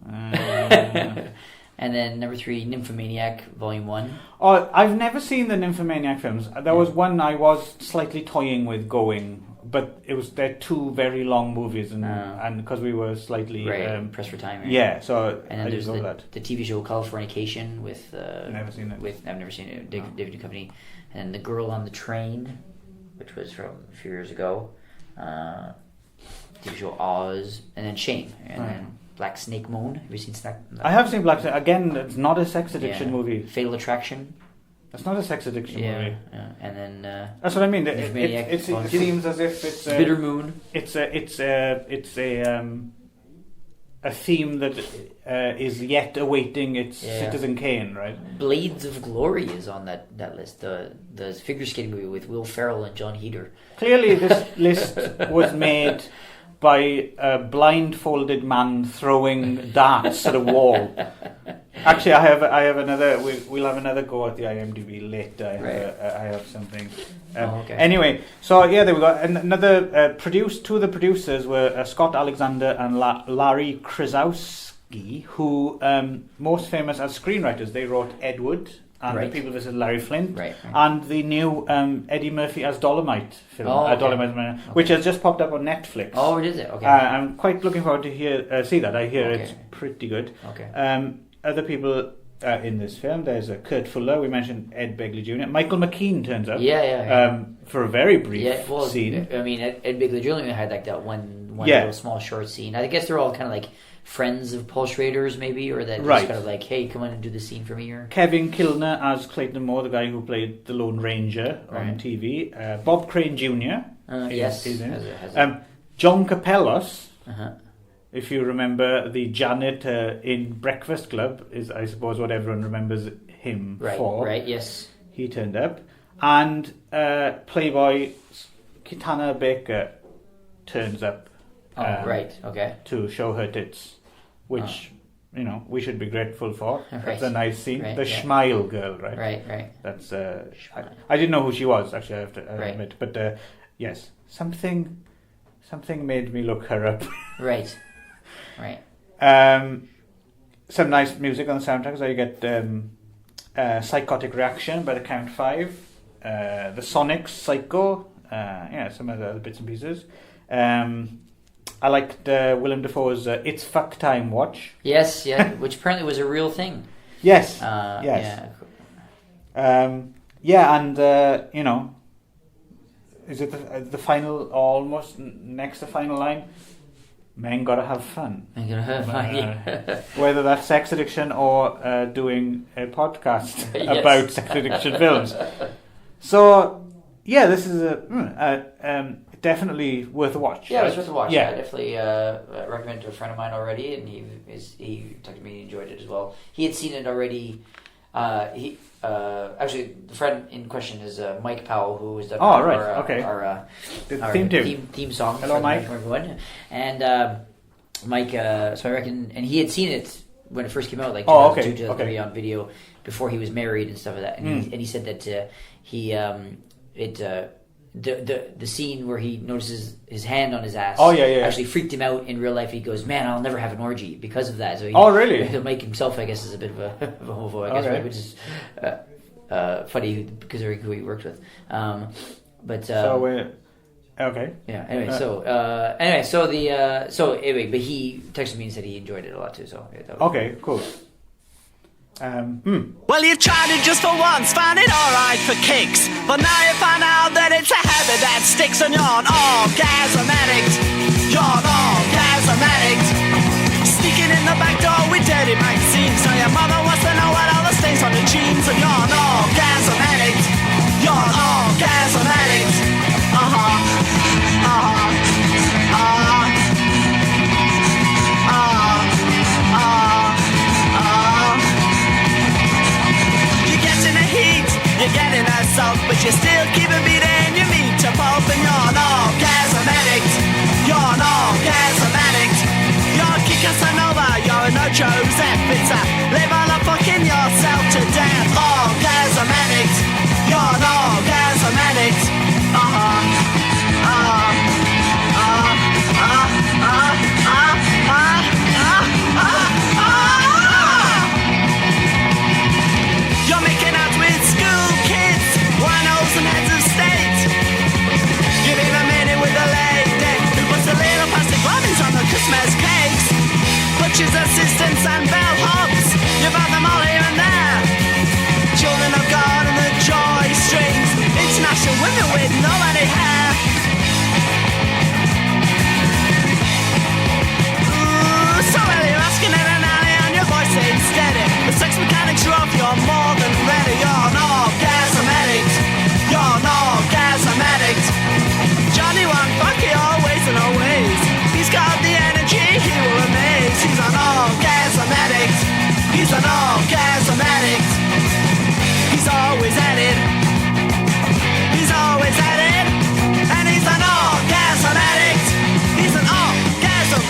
And then number three, Nymphomaniac, Volume 1. Oh, I've never seen the Nymphomaniac films. There was one I was slightly toying with going, but they're two very long movies, and because we were slightly pressed for time. Right? Yeah, so and then there's the TV show Californication with never seen it. I've never seen it. David Duchovny, and The Girl on the Train, which was from a few years ago. TV show Oz, and then Shame, and then Black Snake Moan. Have you seen Snack? I have seen Black Snake. Again, it's not a sex addiction movie. Fatal Attraction. It's not a sex addiction movie. Yeah. And then that's what I mean. It seems as if it's Bitter Moon. It's a theme that is yet awaiting its Citizen Kane, right? Blades of Glory is on that list. The figure skating movie with Will Ferrell and John Heder. Clearly, this list was made by a blindfolded man throwing darts at a wall. Actually, I have another. We'll have another go at the IMDb later. I have something. Okay. Anyway, so yeah, there we go. Another two of the producers were Scott Alexander and Larry Krasowski, who most famous as screenwriters. They wrote Ed Wood and The People vs. Larry Flint, and the new Eddie Murphy as Dolomite film, Dolomite, which has just popped up on Netflix. Oh, is it? Okay. I'm quite looking forward to see that. I hear it's pretty good. Okay. Other people in this film, there's Kurt Fuller. We mentioned Ed Begley Jr. Michael McKean turns up. For a very brief scene. I mean, Ed Begley Jr. had like that one little small short scene. I guess they're all kind of like friends of Paul Schrader's, maybe, or that just kind of like, hey, come on and do the scene for me. Or Kevin Kilner as Clayton Moore, the guy who played the Lone Ranger on TV. Bob Crane Jr. Yes. John Capellos. If you remember, the janitor in Breakfast Club is, I suppose, what everyone remembers him for. Right, yes. He turned up. And Playboy Kitana Baker turns up. To show her tits, which, we should be grateful for. That's a nice scene. The Schmeil girl, right? Right. That's, I didn't know who she was, actually, I have to admit. But, yes, something made me look her up. Right. Some nice music on the soundtrack, so you get Psychotic Reaction by the Count 5, the Sonics, Psycho, some of the other bits and pieces. I liked Willem Dafoe's It's Fuck Time watch. Yes, which apparently was a real thing. Yes. Yeah. Is it the final, almost next to final line? Men gotta have fun. Whether that's sex addiction or doing a podcast about sex addiction films. So, yeah, this is definitely worth a watch. Yeah, it was worth a watch. Yeah. I definitely recommend it to a friend of mine already, and he talked to me, he enjoyed it as well. He had seen it already. Actually, the friend in question is Mike Powell, who has done our theme song. Hello, Mike. Everyone. And Mike, so I reckon, and he had seen it when it first came out, like 2002, 2003 on video, before he was married and stuff like that. And he said that the scene where he notices his hand on his ass actually freaked him out in real life. He goes, man, I'll never have an orgy because of that. So really? Mike himself, I guess, is a bit of a homo, I guess, right? Which is funny because of who he worked with. Okay. Yeah. Anyway, but he texted me and said he enjoyed it a lot too. So okay, cool. Well, you tried it just for once, found it alright for kicks, but now you find out that it's a habit that sticks, and you're an orgasm addict. You're an orgasm addict. Sneaking in the back door with dirty magazines, so your mother wants to know what all the stains on your jeans, and you're an orgasm addict. You're an orgasm addict. You're getting assault, but you're still keeping beating your meat to pulp, and you're an orgasm addict. You're an orgasm addict. You're a Casanova, you're a no Joseph. It's a live all up fucking yourself to death. Orgasm addict. You're an orgasm addict. You're making out with school kids, winos and heads of state. You've even made it with a lady who puts the little plastic bobbins on the Christmas cakes. Butchers, assistants and bellhops, you've had them all here and there. Children of God and the joy strings, international women with nobody hair. Ooh, so well you're asking in an alley and your voice ain't steady. The sex mechanics are off, you're more than ready. You're an orgasm addict. You're an orgasm addict. Johnny won't fuck you always and always. He's got the energy, he will amaze. He's an orgasm addict. He's an orgasm addict. He's always at it. He's always at it. And he's an orgasm addict. He's an orgasm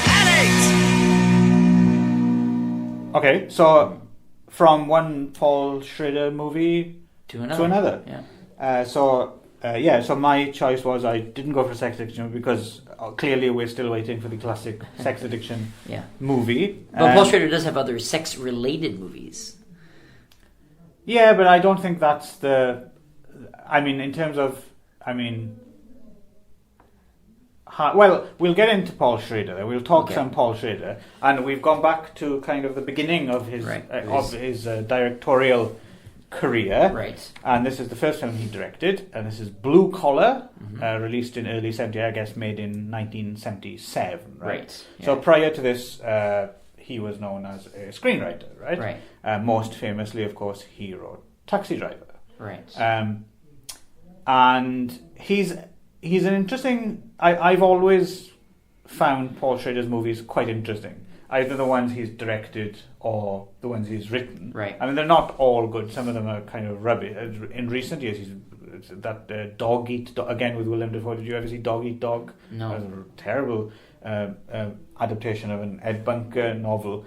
addict. Okay, so from one Paul Schrader movie To another. Yeah. So my choice was I didn't go for Sex Addiction because clearly we're still waiting for the classic Sex Addiction movie. But Paul Schrader does have other sex-related movies. Yeah, but I don't think that's the... I mean, in terms of... well, we'll get into Paul Schrader. We'll talk some Paul Schrader, and we've gone back to kind of the beginning of his directorial career. Right. And this is the first film he directed, and this is Blue Collar, released in early 70s, I guess made in 1977. Right. Yeah. So prior to this, he was known as a screenwriter. Right. Most famously, of course, he wrote Taxi Driver. Right. And he's an interesting... I've always found Paul Schrader's movies quite interesting. Either the ones he's directed or the ones he's written. Right. I mean, they're not all good. Some of them are kind of rubbish. In recent years, that Dog Eat Dog, again with Willem Dafoe. Did you ever see Dog Eat Dog? No. That was a terrible adaptation of an Ed Bunker novel.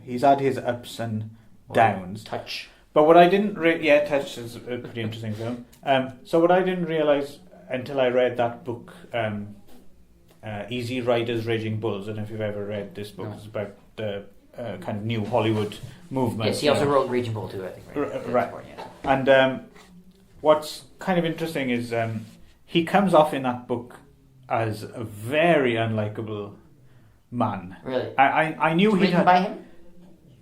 He's had his ups and downs. Touch. But what I didn't... Touch is a pretty interesting film. So what I didn't realise until I read that book, Easy Riders, Raging Bulls, I don't know if you've ever read this book. No. It's about the kind of new Hollywood movement. Yes, he also wrote Raging Bull too, I think. Right. And what's kind of interesting is he comes off in that book as a very unlikable man. Really? I knew he had... by him?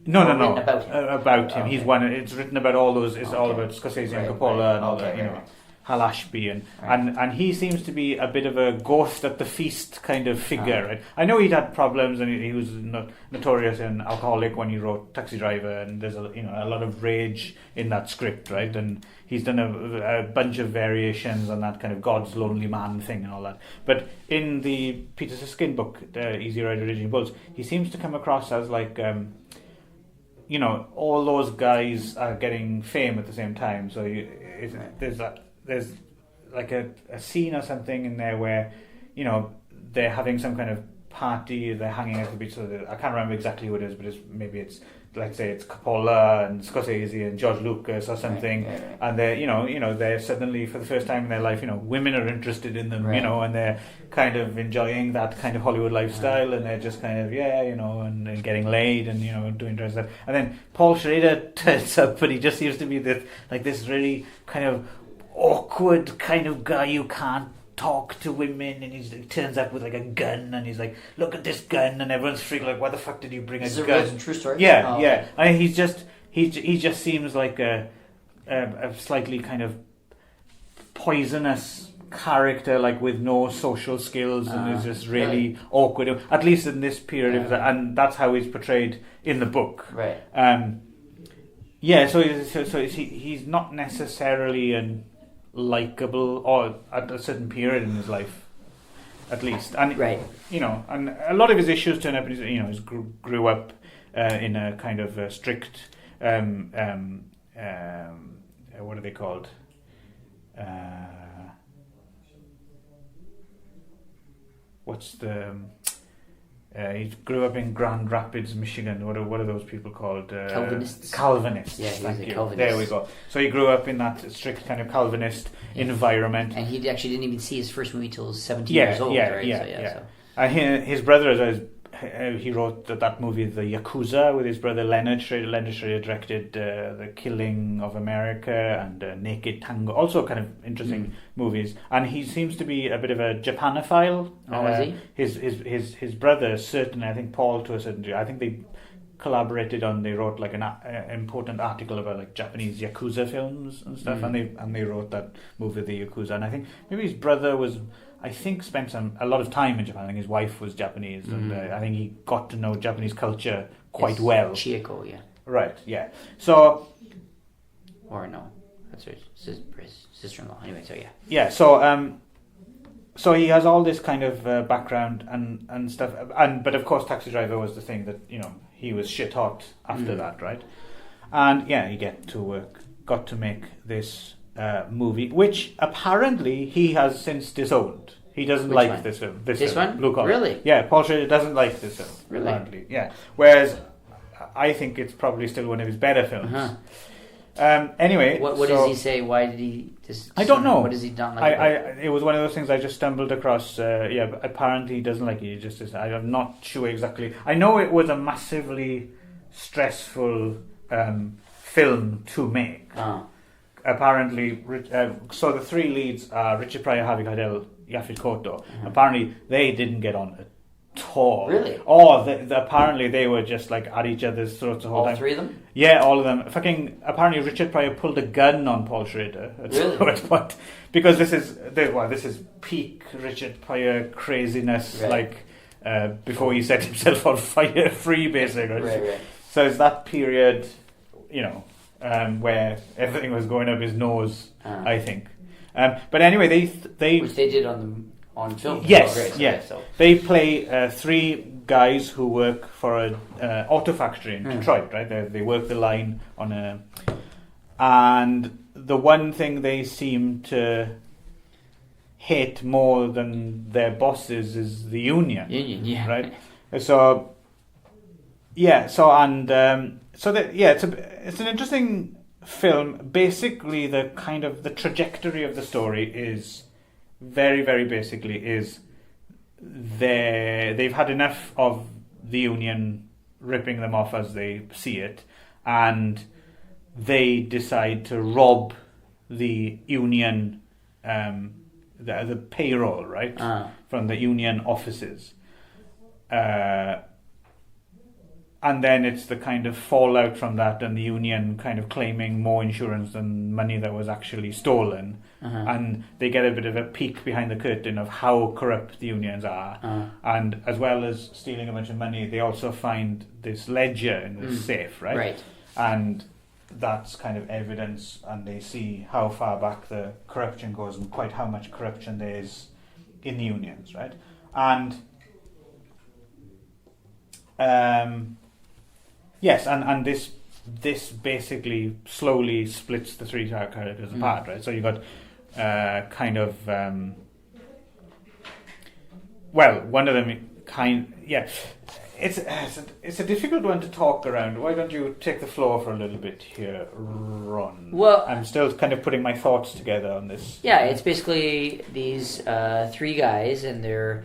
No. About him. Okay. He's one. It's written about all those. It's all about Scorsese and Coppola and all that. Hal Ashby and he seems to be a bit of a ghost at the feast kind of figure. Right? I know he'd had problems and he was notorious and alcoholic when he wrote Taxi Driver, and there's a lot of rage in that script, right? And he's done a bunch of variations on that kind of God's Lonely Man thing and all that. But in the Peter Siskin book, Easy Rider Raging Bulls, he seems to come across as like. All those guys are getting fame at the same time. So there's like a scene or something in there where, they're having some kind of party, they're hanging out the beach. So I can't remember exactly what it is, but let's say it's Coppola and Scorsese and George Lucas or something, and they're they're suddenly for the first time in their life, women are interested in them, and they're kind of enjoying that kind of Hollywood lifestyle, and they're just kind of and getting laid and doing drugs. And then Paul Schrader turns up, but he just seems to be this really kind of awkward kind of guy you can't talk to women, and he turns up with like a gun, and he's like, "Look at this gun," and everyone's freaking like, "Why the fuck did you bring a gun?" Is it a true story? Yeah, Oh, yeah. okay. I mean, he just seems like a slightly kind of poisonous character, like with no social skills, and is just really awkward. At least in this period, and that's how he's portrayed in the book. Right. Yeah. So he's not necessarily an likable, or at a certain period in his life, at least. And you know, and a lot of his issues turn up. You know, he grew up in a kind of strict. What are they called? What's the? He grew up in Grand Rapids, Michigan. What are those people called? Calvinists. Calvinists. Yeah, he was a you. Calvinist. There we go. So he grew up in that strict kind of Calvinist environment. And he actually didn't even see his first movie till he was 17 years old, right? Yeah. His brother, he wrote that movie, The Yakuza, with his brother Leonard Schrader. Leonard Schrader directed The Killing of America and Naked Tango. Also kind of interesting movies. And he seems to be a bit of a Japanophile. Oh, is he? His brother, certainly, I think Paul to a certain degree, I think they wrote like an important article about like Japanese Yakuza films and stuff, and they wrote that movie, The Yakuza. And I think maybe his brother spent a lot of time in Japan. I think his wife was Japanese, and I think he got to know Japanese culture quite well. Chieko, yeah. Right, yeah. So... Or no, that's his sister-in-law. Anyway, so yeah. Yeah, so he has all this kind of background and stuff. But of course, Taxi Driver was the thing that, you know, he was shit hot after that, right? And yeah, he got to make this... movie, which apparently he has since disowned. He doesn't like one? this film. This film, one? Blue Collar. Really? Yeah, Paul Schrader doesn't like this film. Really? Apparently, yeah. Whereas I think it's probably still one of his better films. Anyway, what does he say? Why did he? I don't know. What does he not like? It was one of those things I just stumbled across. But apparently he doesn't like it. He just says, I'm not sure exactly. I know it was a massively stressful film to make. Apparently, so the three leads are Richard Pryor, Harvey Keitel, Yaphet Kotto. Apparently, they didn't get on at all. Really? Apparently they were just like at each other's throats the whole time. All three of them? Yeah, all of them. Apparently Richard Pryor pulled a gun on Paul Schrader at some point, because this is peak Richard Pryor craziness, before he set himself on fire, free basically. Right. So it's that period, you know. Where everything was going up his nose, I think. But anyway, they which they did on film. Yes, yes. So. They play three guys who work for an auto factory in Detroit, right? They work the line on and the one thing they seem to hate more than their bosses is the union. Yeah. Right. So. Yeah. It's an interesting film. Basically, the trajectory of the story is very, very basically they've had enough of the union ripping them off as they see it, and they decide to rob the union, the payroll, right, from the union offices. And then it's the kind of fallout from that, and the union kind of claiming more insurance than money that was actually stolen. And they get a bit of a peek behind the curtain of how corrupt the unions are. And as well as stealing a bunch of money, they also find this ledger in the safe, right? Right. And that's kind of evidence, and they see how far back the corruption goes and quite how much corruption there is in the unions, right? And... yes, and this basically slowly splits the three characters apart, right? So you got one of them it's a difficult one to talk around. Why don't you take the floor for a little bit here, Ron? Well, I'm still kind of putting my thoughts together on this. Yeah, it's basically these three guys, and they're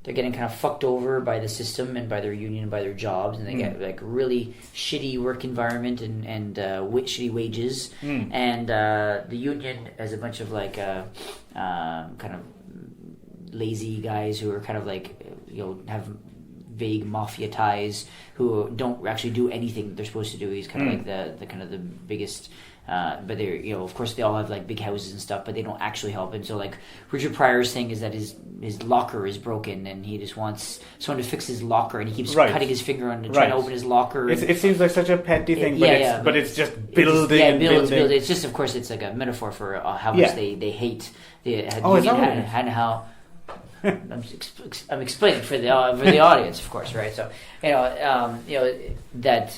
they're getting kind of fucked over by the system and by their union and by their jobs, and they get like really shitty work environment and shitty wages, and the union has a bunch of like kind of lazy guys who are kind of like have vague mafia ties who don't actually do anything they're supposed to do. He's kind of like the kind of the biggest. But they're, of course, they all have like big houses and stuff, but they don't actually help him. So, like Richard Pryor's thing is that his locker is broken, and he just wants someone to fix his locker, and he keeps cutting his finger on trying to open his locker. It seems like such a petty thing, but it's just building and building. It's just, of course, it's like a metaphor for how much they hate the union and how. I'm explaining for the audience, of course, right? So that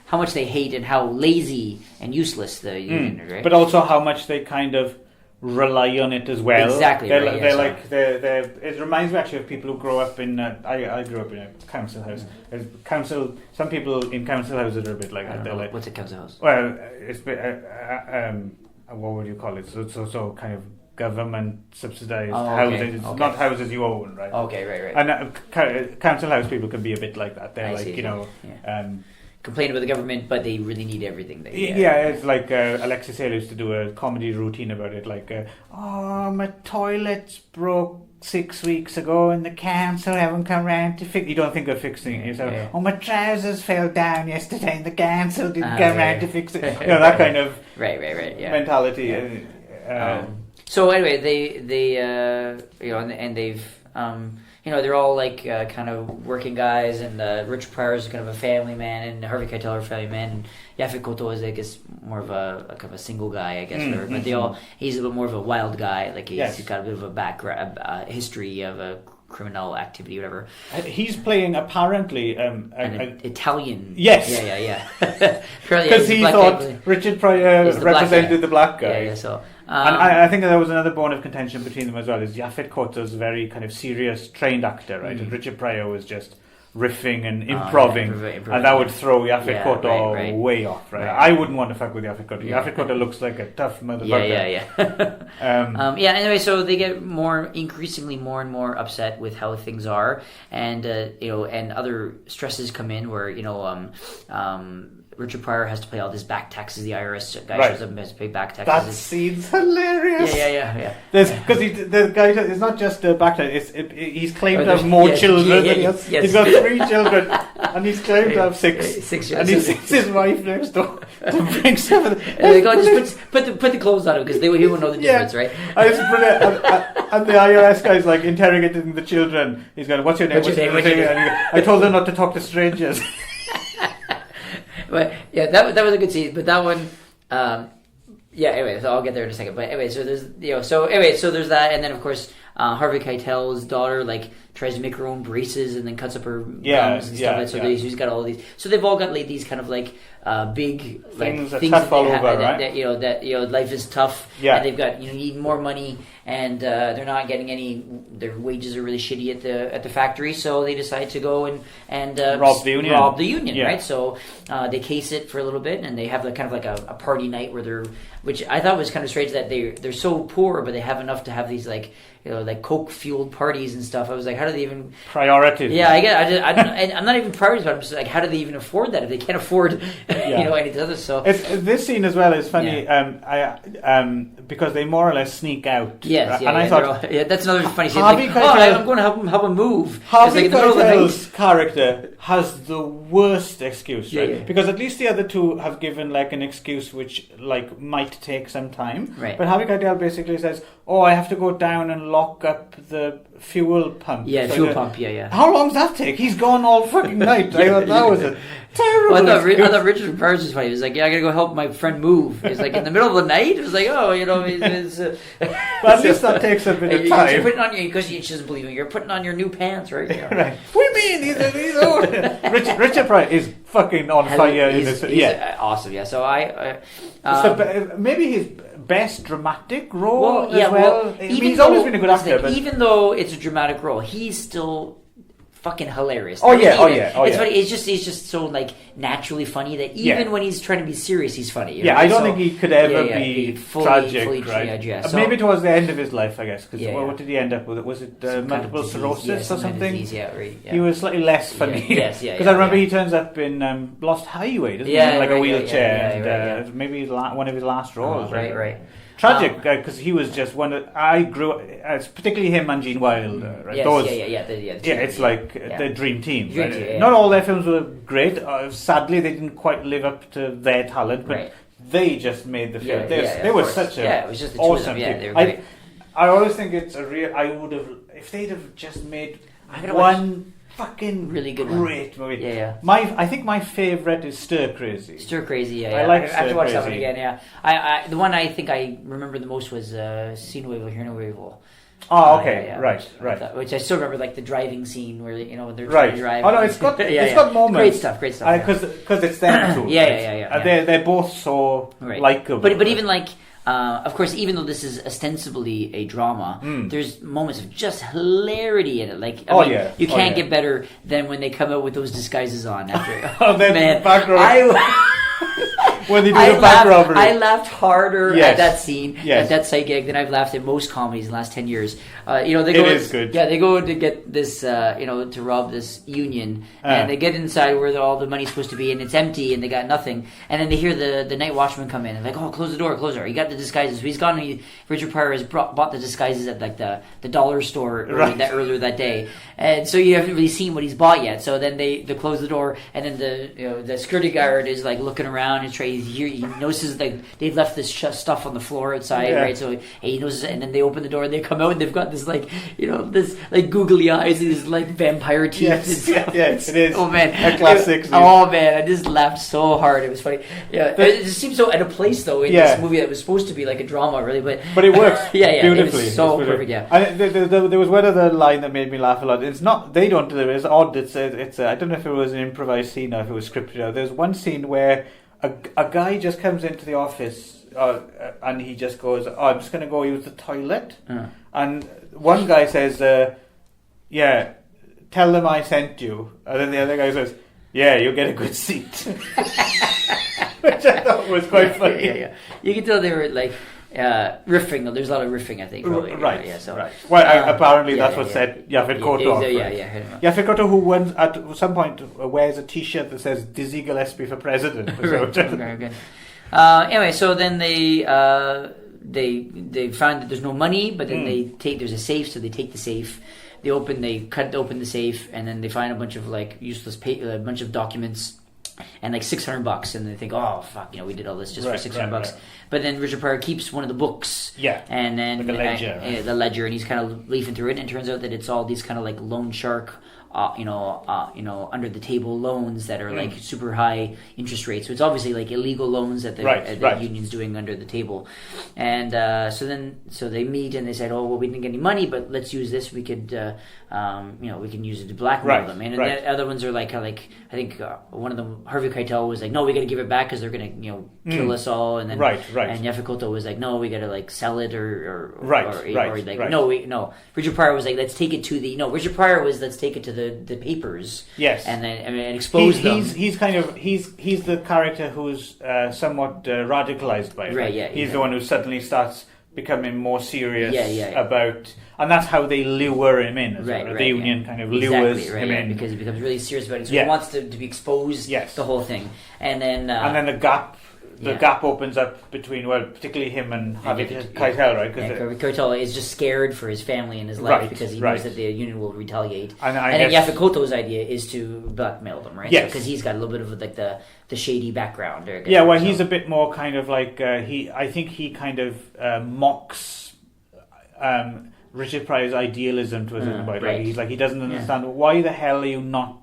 how much they hate and how lazy and useless the union is, right? But also how much they kind of rely on it as well. Exactly. It reminds me actually of people who grow up in. I grew up in a council house. Some people in council houses are a bit like that. They're like, what's a council house? Well, it's what would you call it? So kind of government subsidized housing. It's not houses you own, right? Okay, right. And council house people can be a bit like that. They're complain about the government, but they really need everything. It's like Alexis Hale used to do a comedy routine about it, like, my toilet's broke 6 weeks ago and the council haven't come round to fix. You don't think of fixing it. So, my trousers fell down yesterday and the council didn't come round to fix it. That kind of mentality. So anyway, they and they've. They're all like kind of working guys, and Richard Pryor is kind of a family man, and Harvey Keitel are a family man, and Yaphet Kotto is, I guess, more of a kind of a single guy, I guess. But he's a bit more of a wild guy. Like he's got a bit of a background, history of a criminal activity, whatever. He's playing apparently an Italian. Yes. Yeah. Because he thought Richard Pryor represented the black guy. Yeah. So. And I think there was another bone of contention between them as well. Is Yaphet Kotto's a very kind of serious, trained actor, right? And Richard Pryor was just riffing and improving, and that would throw Yaphet Kotto way off, right? I wouldn't want to fuck with Yaphet Kotto. Yaphet Kotto looks like a tough motherfucker. Anyway, so they get increasingly more and more upset with how things are, and and other stresses come in where Richard Pryor has to pay all his back taxes. The IRS guy shows up and has to pay back taxes. That scene's hilarious. Yeah. Because the guy is not just back taxes. He's claimed to have more children. He's got 3 children, and he's claimed to have 6. And he sends his wife next door to bring some of them. And they go, just put the clothes on him because he won't know the difference, right? And it's brilliant. And the IRS guy's like interrogating the children. He's going, "What's your name? What's your name?" And he goes, "I told them not to talk to strangers." But that was a good scene. But that one, anyway, so I'll get there in a second. But anyway, so there's so there's that, and then of course Harvey Keitel's daughter tries to make her own braces and then cuts up her gums and stuff. So he's got all these. So they've all got these kind of big things that tough all over, right? That life is tough. Yeah. And they've got need more money, and they're not getting any. Their wages are really shitty at the factory, so they decide to go and rob the union. Right? So they case it for a little bit, and they have kind of like a party night where which I thought was kind of strange that they're so poor, but they have enough to have these like coke fueled parties and stuff. I was like, how do they even priorities? Yeah, I get. I'm not even priorities, but I'm just like, how do they even afford that if they can't afford any other? So this scene as well is funny. Because they more or less sneak out. Yes, and I thought that's another funny scene. I'm going to help him move. Harvey Keitel's character has the worst excuse, right? Yeah. Because at least the other two have given an excuse which might take some time. Right. But Harvey Keitel basically says, I have to go down and lock up the fuel pump. Yeah, fuel pump, yeah. How long does that take? He's gone all fucking night. I thought that was a terrible I thought Richard Pryor was funny. He was like, I gotta go help my friend move. He's like, in the middle of the night? It was like, it's but at least that takes a bit of time. You're putting on because she doesn't believe me. You're putting on your new pants, right? Right. What do you mean? He's old. Richard Pryor is fucking on fire. He's awesome, yeah. So maybe his best dramatic role as well. He's always been a good actor. But even though it's a dramatic role, he's still fucking hilarious. Oh yeah, It's funny. He's just so like naturally funny that even when he's trying to be serious, he's funny. Yeah, I don't think he could ever be tragic. Right? So, maybe towards the end of his life, I guess. Because what did he end up with? Was it multiple sclerosis or something? He was slightly less funny. Because I remember he turns up in Lost Highway, doesn't he? In like a wheelchair, and maybe one of his last roles. Right. Tragic, because he was just one that I grew up, particularly him and Gene Wilder. Right? It's like the dream team. Not all their films were great. Sadly, they didn't quite live up to their talent, but they just made the film. They were such a it was just the awesome two of them. They team. were great. I always think it's a real. I would have if they'd have just made one fucking really good great movie. I think my favourite is Stir Crazy. Stir Crazy, I like I have to watch that one again. I the one I think I remember the most was See No Evil, Hear No Evil. Oh, okay, right. Which I still remember, like the driving scene where they're trying to drive. Oh no, it's got got moments. Great stuff. Because it's them too. They're both so likable. But even like. Of course, even though this is ostensibly a drama, there's moments of just hilarity in it. Like, you can't get better than when they come out with those disguises on after. Man, when they do the bank robbery. I laughed harder at that scene, at that sight gag, than I've laughed at most comedies in the last 10 years. They go, it is good. Yeah, they go to get this, to rob this union, and they get inside where all the money's supposed to be, and it's empty, and they got nothing. And then they hear the night watchman come in, and like, oh, close the door. You got the disguises. So he's gone. Richard Pryor has bought the disguises at like the dollar store earlier that day, and so you haven't really seen what he's bought yet. So then they close the door, and then the security guard is like looking around and he notices like they've left this stuff on the floor outside, right? So he notices, and then they open the door and they come out and they've got this like this like googly eyes, these like vampire teeth. Yes, it is. Oh man, a classic. Oh man, I just laughed so hard. It was funny. Yeah, it just seems so out of place though in this movie that was supposed to be like a drama, really, but it works. Beautifully. It was so perfect. Yeah. And there was one other line that made me laugh a lot. It's not they don't do it. It's odd. It's I don't know if it was an improvised scene or if it was scripted. There's one scene where a guy just comes into the office and he just goes, I'm just going to go use the toilet. And one guy says, tell them I sent you. And then the other guy says, you'll get a good seat. Which I thought was quite funny. You can tell they were like riffing, though. There's a lot of riffing, I think. Probably. Right. Right. Well, apparently that's what set Yaphet Kotto off. Yaphet Kotto, who at some point wears a T-shirt that says Dizzy Gillespie for president. Very good. Anyway, so then they find that there's no money, but then there's a safe, so they take the safe. They cut open the safe, and then they find a bunch of like useless a bunch of documents. And like $600, and they think, oh fuck, we did all this just for $600. Right. But then Richard Pryor keeps one of the books, and then like the ledger, and he's kind of leafing through it, and it turns out that it's all these kind of like loan shark, under the table loans that are like super high interest rates. So it's obviously like illegal loans that the union's doing under the table. And so they meet and they said, oh well, we didn't get any money, but let's use this. We could we can use it to blackmail them. And the other ones are like I think one of them, Harvey Keitel, was like, no, we got to give it back because they're gonna kill us all. And then and Yaphet Kotto was like, no, we got to like sell it or no. Richard Pryor was like, let's take it to Richard Pryor was let's take it to the papers. Yes. And then expose them. He's the character who's somewhat radicalized by it. Right. He's the one who suddenly starts becoming more serious about, and that's how they lure him in. The union kind of lures him in because he becomes really serious about it. So he wants to be exposed. The whole thing, and then the gap. The gap opens up between, particularly him and Harvey Keitel, right? Harvey Keitel is just scared for his family and his life because he knows that the union will retaliate. And then Yaphet Kotto's idea is to blackmail them, right? Yes. Because he's got a little bit of like the shady background. He's a bit more kind of like I think he kind of mocks Richard Pryor's idealism to a certain point. Like he's like he doesn't understand why the hell are you not.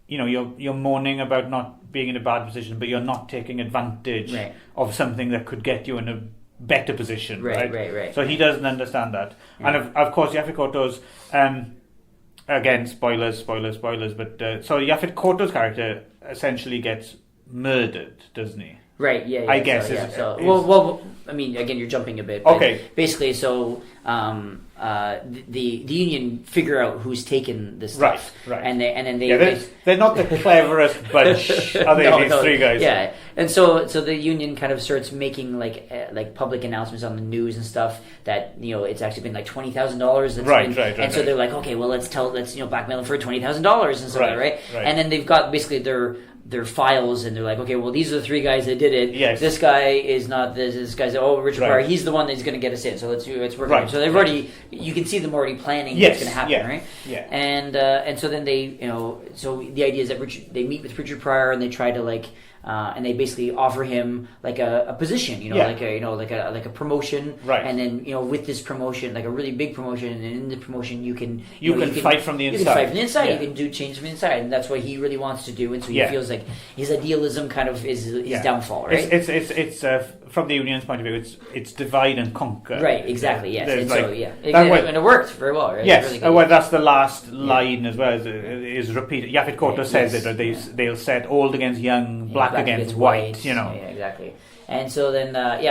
You're moaning about not being in a bad position, but you're not taking advantage of something that could get you in a better position, right? So he doesn't understand that. And of course, Yaphet Kotto's, again, spoilers, but so Yaphet Kotto's character essentially gets murdered, doesn't he? Right, I guess. Well, I mean, again, you're jumping a bit. But basically, so the union figure out who's taken this stuff, right, and then they're not the cleverest bunch, are they? These three guys, yeah, and so the union kind of starts making like public announcements on the news and stuff that it's actually been like $20,000. Right. So they're like, okay, well let's blackmail them for $20,000 and stuff, right? And then they've got basically their files, and they're like, okay, well these are the three guys that did it. Yes. This guy is not this. This guy's Richard Pryor. He's the one that's going to get us in. So let's work. Right. So they've already, you can see them already planning what's going to happen, right? Yeah. And so then they, so the idea is that they meet with Richard Pryor and they try to and they basically offer him like a position, like a promotion, right? And then with this promotion, like a really big promotion, and in the promotion you can fight from the inside. You can fight from the inside. Yeah. You can do change from the inside, and that's what he really wants to do. And so he feels like his idealism kind of is his downfall, right? It's from the union's point of view, it's divide and conquer. Right. Exactly. Yes. And and it worked very well, right? Yes. Really Well, that's the last line as well. Is repeated. Yaphet Kotto says it. Or they'll set old against young, black against white. Yeah, exactly. And so then, and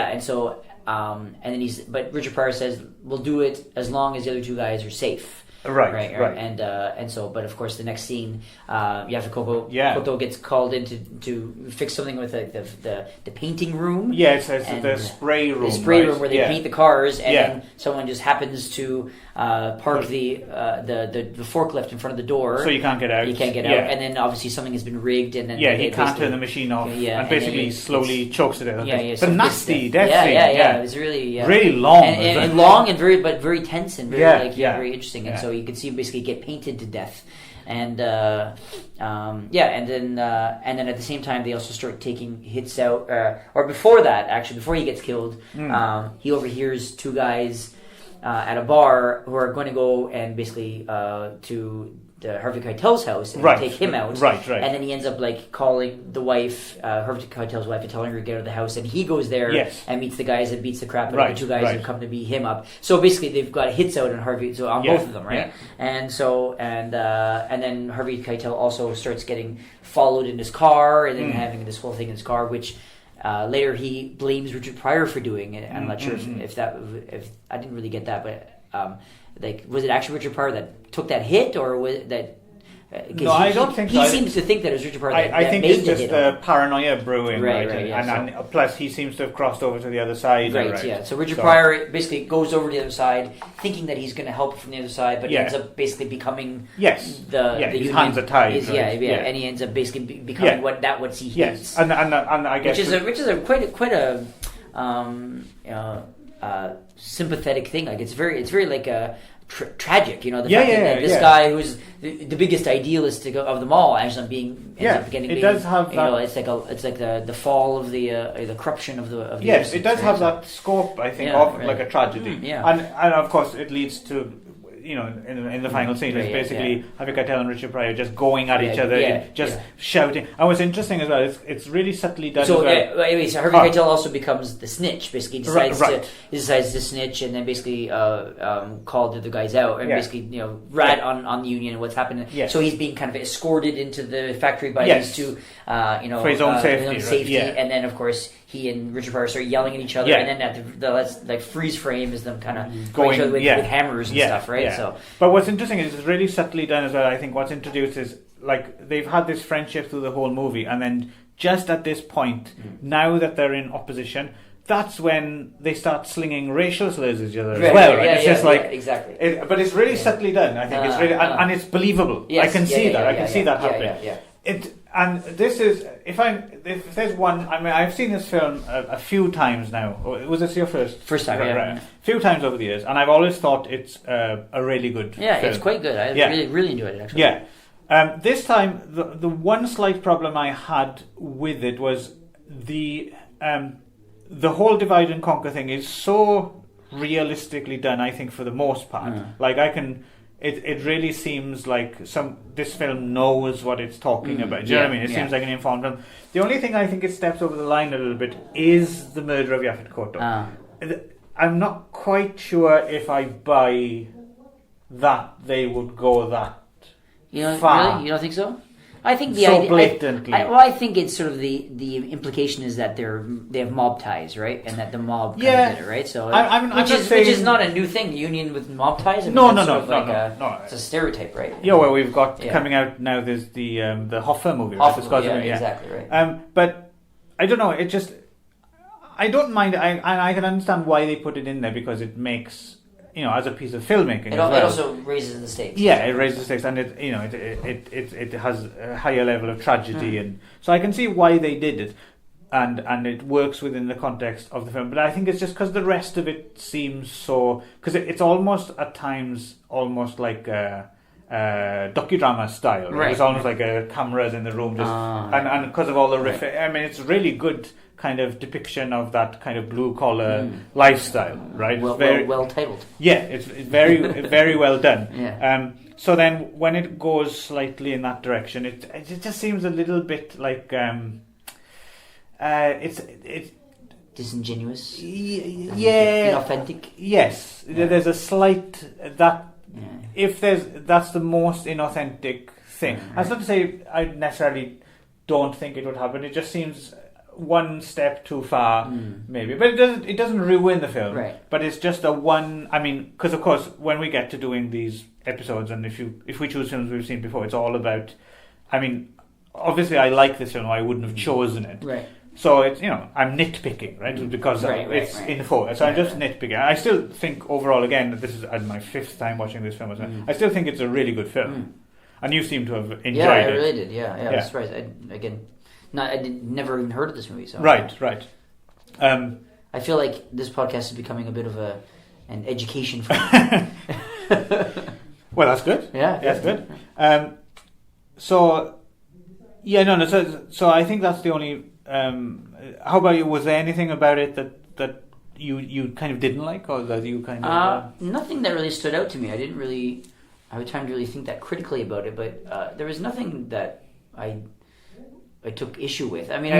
then but Richard Pryor says, we'll do it as long as the other two guys are safe. Right. And so, but of course, the next scene, Yaphet Kotto gets called in to fix something with the painting room. Yeah, it's the spray room. The spray room where they paint the cars, and then someone just happens to park the forklift in front of the door, so you can't get out. And then obviously something has been rigged, and then he can't turn the machine off, and basically slowly chokes to death. It's a nasty death scene. It was really long, and long and very tense and very interesting, and so you can see him basically get painted to death. And then at the same time they also start taking hits out, or before that, actually before he gets killed, he overhears two guys at a bar who are going to go and basically to Harvey Keitel's house and take him out. Right. And then he ends up calling the wife, Harvey Keitel's wife, and telling her to get out of the house. And he goes there and meets the guys that beats the crap out of the two guys who come to beat him up. So basically, they've got hits out on Harvey, so on both of them, right? Yeah. And so and then Harvey Keitel also starts getting followed in his car, and then having this whole thing in his car, which. Later, he blames Richard Pryor for doing it. I'm not sure if I didn't really get that, but was it actually Richard Pryor that took that hit, or was that? No, I don't think so. He seems to think that it was Richard Pryor. I think it's just the paranoia brewing, right? And plus, he seems to have crossed over to the other side. Right. Yeah. So Richard Pryor basically goes over to the other side, thinking that he's going to help from the other side, but he ends up basically becoming the his hands are tied. And he ends up basically becoming what he hates. And I guess which is quite a sympathetic thing. Like it's very like a. Tragic, the fact that this guy who's the biggest idealist of them all ends up being does have that, it's like the fall of the corruption of the yes, it does have that scope, I think, of like a tragedy, and of course it leads to in the final scene, it's basically Harvey Keitel and Richard Pryor just going at each other and just shouting. And what's interesting as well, it's really subtly done. So anyway, so Harvey Keitel also becomes the snitch. Basically, decides to snitch, and then basically call the other guys out, and basically rat on the union and what's happening. So he's being kind of escorted into the factory by these two, for his own safety, and then of course. He and Richard Pryor start yelling at each other, and then at the freeze frame is them kind of going each other with hammers and stuff, right? So, but what's interesting is it's really subtly done as well. I think what's introduced is they've had this friendship through the whole movie, and then just at this point, now that they're in opposition, that's when they start slinging racial slurs at each other as well. Right? It's just exactly. But it's really subtly done. I think it's really and it's believable. Yes, I can see that. I can see that happening. And this is if there's one. I mean, I've seen this film a few times now. Was this your first time? Right. A few times over the years, and I've always thought it's a really good. Yeah, film. It's quite good. I really enjoyed it actually. Yeah. This time, the one slight problem I had with it was the whole divide and conquer thing is so realistically done. I think for the most part, It really seems like this film knows what it's talking about. Do you know what I mean? It seems like an informed film. The only thing I think it steps over the line a little bit is the murder of Yaphet Kotto. I'm not quite sure if I buy that they would go that far. Really? You don't think so? I think the so idea, blatantly. I think it's sort of the implication is that they have mob ties, right, and that the mob kind of did it, right. So which is not a new thing. Union with mob ties. I mean, No. It's a stereotype, right? Yeah, well, we've got coming out now. There's the Hoffa movie. Hoffa, exactly right. But I don't know. It just I don't mind. I can understand why they put it in there because it makes. As a piece of filmmaking, it also raises the stakes. Yeah, it raises the stakes, and it has a higher level of tragedy, and so I can see why they did it, and it works within the context of the film. But I think it's just because the rest of it seems so because it's almost at times almost like a docudrama style. Right? It's almost like cameras in the room, just and because of all the riff. I mean, it's really good. Kind of depiction of that kind of blue collar lifestyle, right? Well titled. Yeah, it's very very well done. Yeah. So then when it goes slightly in that direction, it just seems a little bit like it's disingenuous. Yeah. Inauthentic. Yes, there's a slight that if that's the most inauthentic thing. That's not to say I necessarily don't think it would happen. It just seems. One step too far, maybe, but it doesn't ruin the film. Right. But it's just a one. I mean, because of course, when we get to doing these episodes, and if we choose films we've seen before, it's all about. I mean, obviously, I like this film. I wouldn't have chosen it. Right. So it's I'm nitpicking, right? Because it's in the photo. So I'm just nitpicking. I still think overall, again, that this is my 5th time watching this film. I still think it's a really good film, and you seem to have enjoyed it. Yeah, I really did. Yeah. I was surprised. Never even heard of this movie. So right. I feel like this podcast is becoming a bit of an education for me. Well, that's good. Yeah, that's good. So I think that's the only. How about you? Was there anything about it that you kind of didn't like, or that you kind of? Nothing that really stood out to me. I had time to really think that critically about it, but there was nothing that I took issue with. I mean,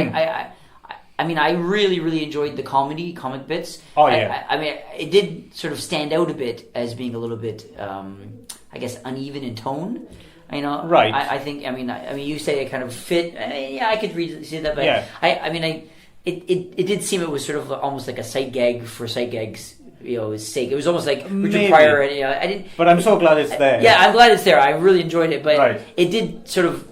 I really, really enjoyed the comic bits. Oh yeah. I mean, it did sort of stand out a bit as being a little bit, I guess, uneven in tone. Right. I think. I mean, you say it kind of fit. I could see that, but it did seem it was sort of almost like a sight gag for sight gags. Sake. It was almost like Richard Pryor. I didn't. But I'm so glad it's there. Yeah, I'm glad it's there. I really enjoyed it, but it did sort of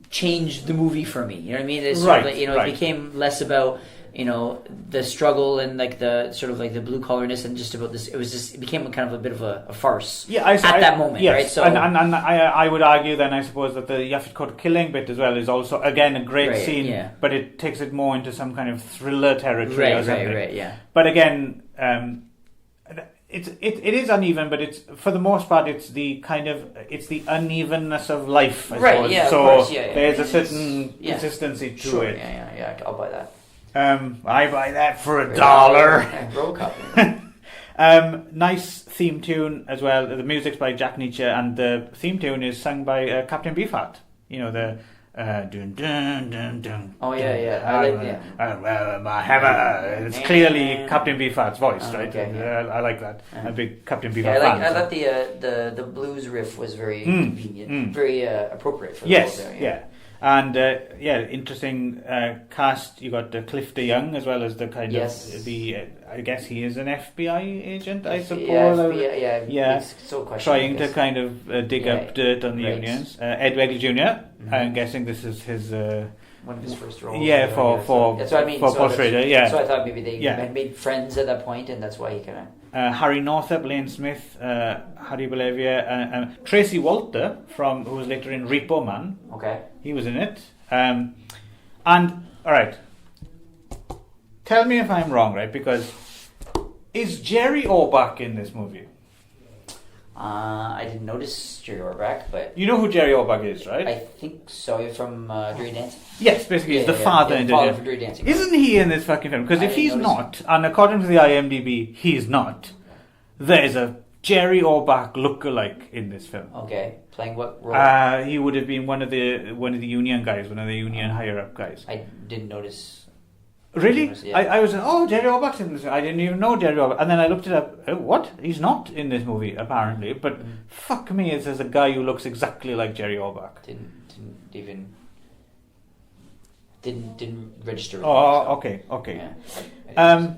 change the movie for me. You know what I mean? It's sort of like, it became less about the struggle and like the sort of like the blue collarness and just about this. It became kind of a bit of a farce. Yeah, at that moment, yes. right? So and I would argue then I suppose that the Yaphet Kotto killing bit as well is also again a great scene, but it takes it more into some kind of thriller territory or something. Right, yeah. But again, it is uneven, but it's for the most part it's the unevenness of life. I suppose. Yeah. So of course, yeah. there's a certain consistency to it. Yeah. I'll buy that. I buy that for $1. Robocop. Nice theme tune as well. The music's by Jack Nietzsche, and the theme tune is sung by Captain Beefheart. The dun dun dun dun. Oh yeah. I like my hammer. It's clearly Captain Beefheart's voice, right? Okay, yeah. I like that. I'm a big Captain Beefheart fan. I thought the blues riff was very convenient, very appropriate for the yes, role there. Yeah. And interesting cast. You got Cliff DeYoung as well as the kind of the. I guess he is an FBI agent. I suppose. Yeah. It's so trying to kind of dig up dirt on the unions. Ed Begley Jr. I'm guessing this is his. One of his first roles. Yeah, for that's what I mean. For Paul Schrader. Yeah. So I thought maybe they had made friends at that point, and that's why he kind of. Harry Northup, Lane Smith, Harry Bolivia, Tracy Walter who was later in Repo Man. Okay. He was in it. And all right, tell me if I'm wrong, right? Because is Jerry Orbach in this movie? I didn't notice Jerry Orbach, but you know who Jerry Orbach is, right? I think so. From Dirty Dancing. Yes, basically, he's the father in Dirty Dancing. Isn't he in this fucking film? Because if he's not, and according to the IMDb, he's not. There's a Jerry Orbach lookalike in this film. Okay, playing what role? He would have been one of the union guys, one of the union higher up guys. I didn't notice. Really? Yeah. I was, Jerry Orbach's in this. I didn't even know Jerry Orbach. And then I looked it up. What? He's not in this movie, apparently. But fuck me, it says a guy who looks exactly like Jerry Orbach. Didn't register with okay. Yeah.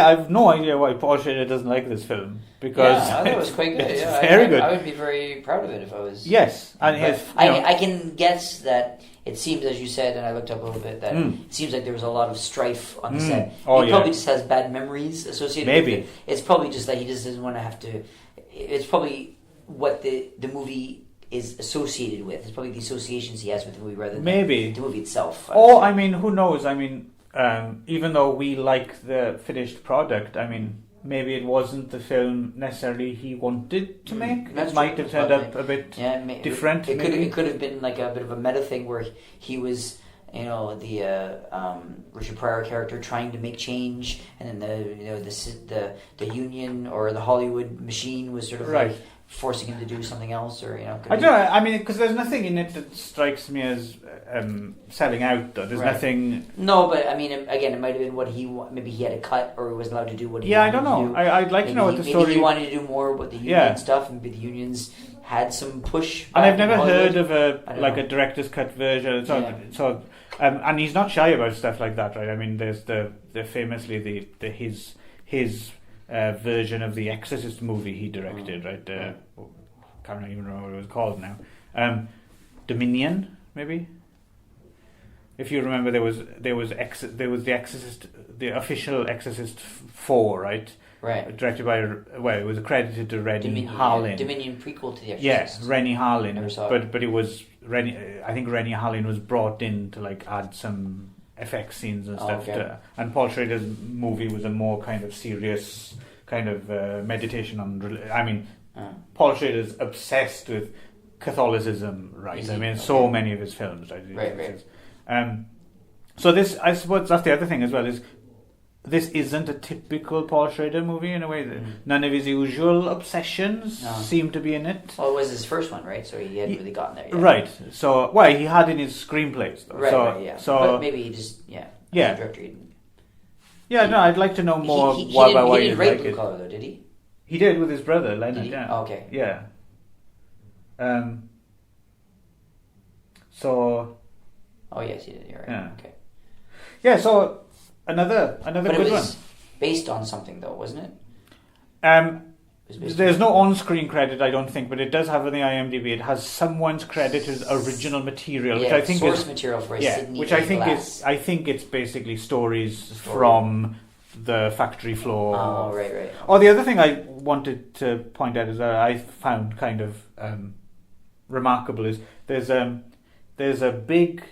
I have no idea why Paul Schrader doesn't like this film, because I thought it was quite good. It's Yeah, very good. I would be very proud of it if I was. Yes, and I can guess that it seems, as you said, and I looked up a little bit, that it seems like there was a lot of strife on the set. He probably just has bad memories associated with it. It's probably just that he just doesn't want to have to. It's probably what the movie is associated with. It's probably the associations he has with the movie rather than the movie itself. I mean, who knows? I mean, even though we like the finished product, I mean, maybe it wasn't the film necessarily he wanted to make. It might have turned up a bit different. It could have been like a bit of a meta thing where he was, the Richard Pryor character trying to make change, and then the union or the Hollywood machine was sort of like forcing him to do something else, or I don't know. I mean, because there's nothing in it that strikes me as selling out. Though there's nothing. No, but I mean, again, it might have been what maybe he had a cut, or he wasn't allowed to do what he. Yeah, I don't know. I'd like to know what the story. Maybe he wanted to do more with the union stuff, and maybe the unions had some push. And I've never heard of a director's cut version. And he's not shy about stuff like that, right? I mean, there's the famously his version of the Exorcist movie he directed, right? Can't even remember what it was called now. Dominion, maybe. If you remember, there was the Exorcist, the official Exorcist 4, right? Right. Directed by it was accredited to Rennie Harlin. Dominion prequel to the Exorcist. Yes, Rennie Harlin. Never saw it. But it was Rennie. I think Rennie Harlin was brought in to like add some effects scenes and stuff. Okay. And Paul Schrader's movie was a more kind of serious kind of meditation on. I mean, Paul Schrader's obsessed with Catholicism, right? So many of his films, right? Right. So this, I suppose, that's the other thing as well, is this isn't a typical Paul Schrader movie in a way. That none of his usual obsessions seem to be in it. Well, it was his first one, right? So he hadn't really gotten there yet. Right. So, he had in his screenplays, though. Right, So, but maybe he just, director. I'd like to know more he why didn't you write like Blue it. Collar, though, did he? He did with his brother, Leonard, Oh, okay. Yeah. So... Oh, yes, he did, you're right. Yeah. Okay. Yeah, so another good one. But it was based on something, though, wasn't it? There's no on-screen credit, I don't think, but it does have on the IMDb. It has someone's credited original material, which I think source is material for a Sydney. which I think it's basically stories from the factory floor. Oh, right. Oh, the other thing I wanted to point out is that I found kind of remarkable is there's a big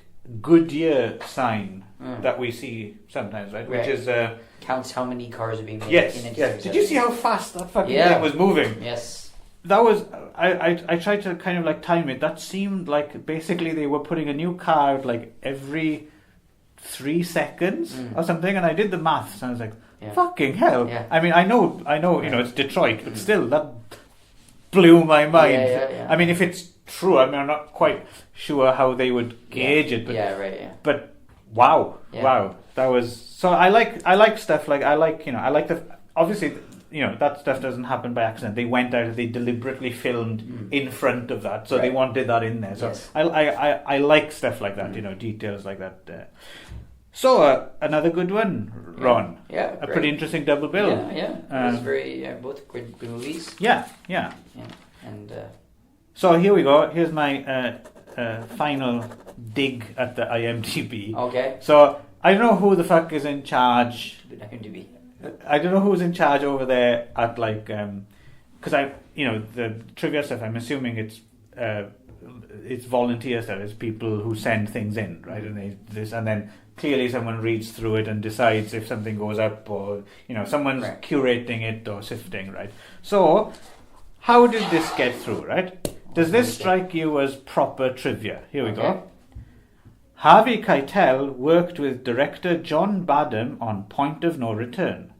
Goodyear sign that we see sometimes, right? Which is counts how many cars are being made. Yes. Did you see how fast that fucking thing was moving? Yes. That was I tried to kind of like time it. That seemed like basically they were putting a new car out like every 3 seconds or something, and I did the maths and I was like, fucking hell. Yeah. I mean, I know, it's Detroit, but still that blew my mind. Yeah. I mean, if it's true, I mean, I'm not quite sure how they would gauge it, but but wow, that was so. I like stuff like I like the obviously that stuff doesn't happen by accident. They went out and they deliberately filmed in front of that, so they wanted that in there. So I like stuff like that, details like that. So another good one, Ron. Yeah, a pretty interesting double bill. Yeah. It was very both good movies. Yeah. And so here we go. Here's my final dig at the IMDb. Okay. So I don't know who the fuck is in charge. IMDb. I don't know who's in charge over there at because the trivia stuff. I'm assuming it's volunteers. That is people who send things in, right? And then clearly someone reads through it and decides if something goes up or someone's curating it or sifting, right? So how did this get through, right? Does this strike you as proper trivia? Here we go. Harvey Keitel worked with director John Badham on Point of No Return.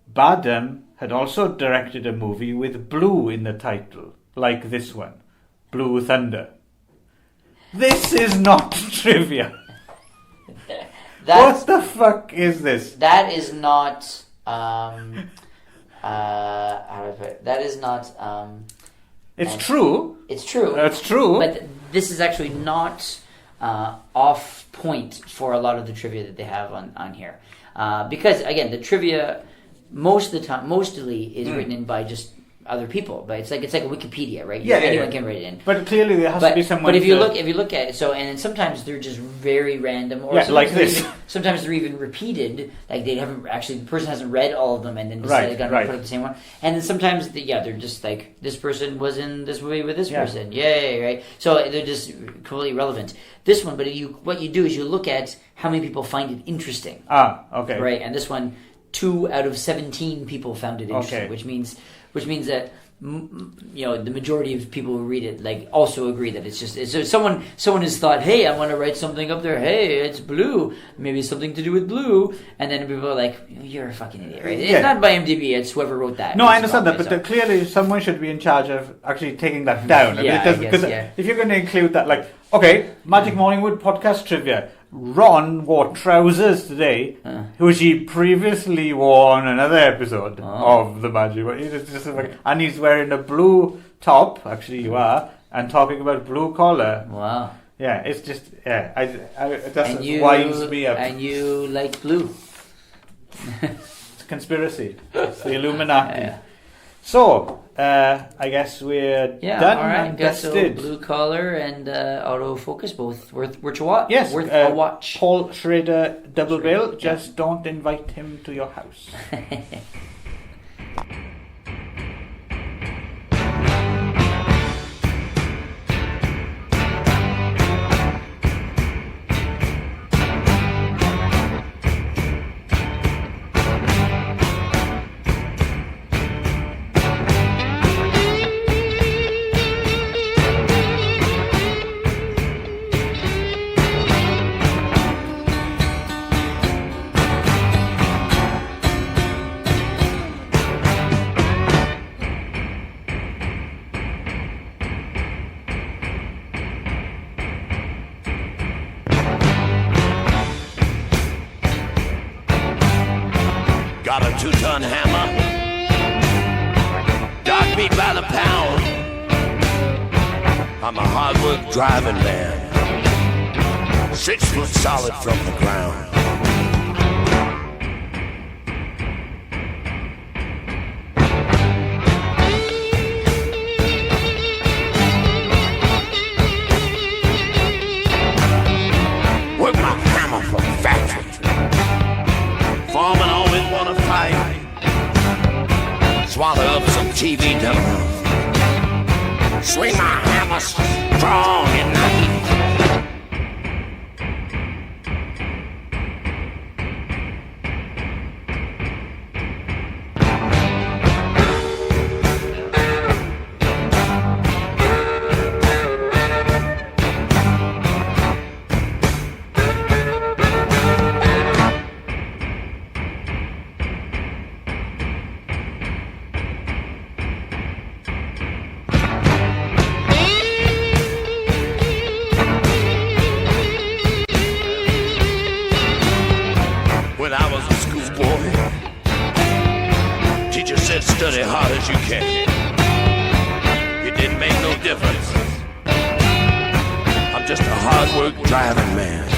Badham had also directed a movie with blue in the title, like this one, Blue Thunder. This is not trivia. What the fuck is this? That is not. How do I put it? That is not. It's true. It's true. It's true. But this is actually not off point for a lot of the trivia that they have on here, because again, the trivia most of the time, mostly is written in by just other people, but it's like a Wikipedia, right? Anyone can write it in. But clearly there has to be someone. But if you look at it, so and sometimes they're just very random, or like this. Sometimes they're even repeated, like they haven't actually the person hasn't read all of them, and then decided to put up the same one. And then sometimes they're just like this person was in this movie with this person, yay, right? So they're just completely irrelevant. This one, but what you do is you look at how many people find it interesting. Okay, right, and this one, 2 out of 17 people found it interesting, which means that the majority of people who read it like also agree that so someone has thought, hey, I want to write something up there. Hey, it's blue. Maybe something to do with blue, and then people are like, you're a fucking idiot, right? It's not by IMDb. It's whoever wrote that. No, I understand that, but clearly someone should be in charge of actually taking that down. Because if you're going to include that, like, okay, Magic Morningwood podcast trivia. Ron wore trousers today, which he previously wore on another episode of the Magic. And he's wearing a blue top. Actually, you are, and talking about blue collar. Wow. Yeah, it's just it just winds me up. And you like blue. It's a conspiracy. It's the Illuminati. Yeah. So, I guess we're done. All right. And dusted. So blue collar and autofocus, both worth a watch. Yes, worth a watch. Paul Schrader double bill. Just don't invite him to your house. Got a 2-ton hammer, dog beat by the pound. I'm a hard-work driving man, 6 foot solid from the ground. Work my hammer from factory. Foreman always wanna fight. Swallow up some TV dumb. Swing my hammer strong at night. When I was a schoolboy, teacher said study hard as you can. It didn't make no difference. I'm just a hard work driving man.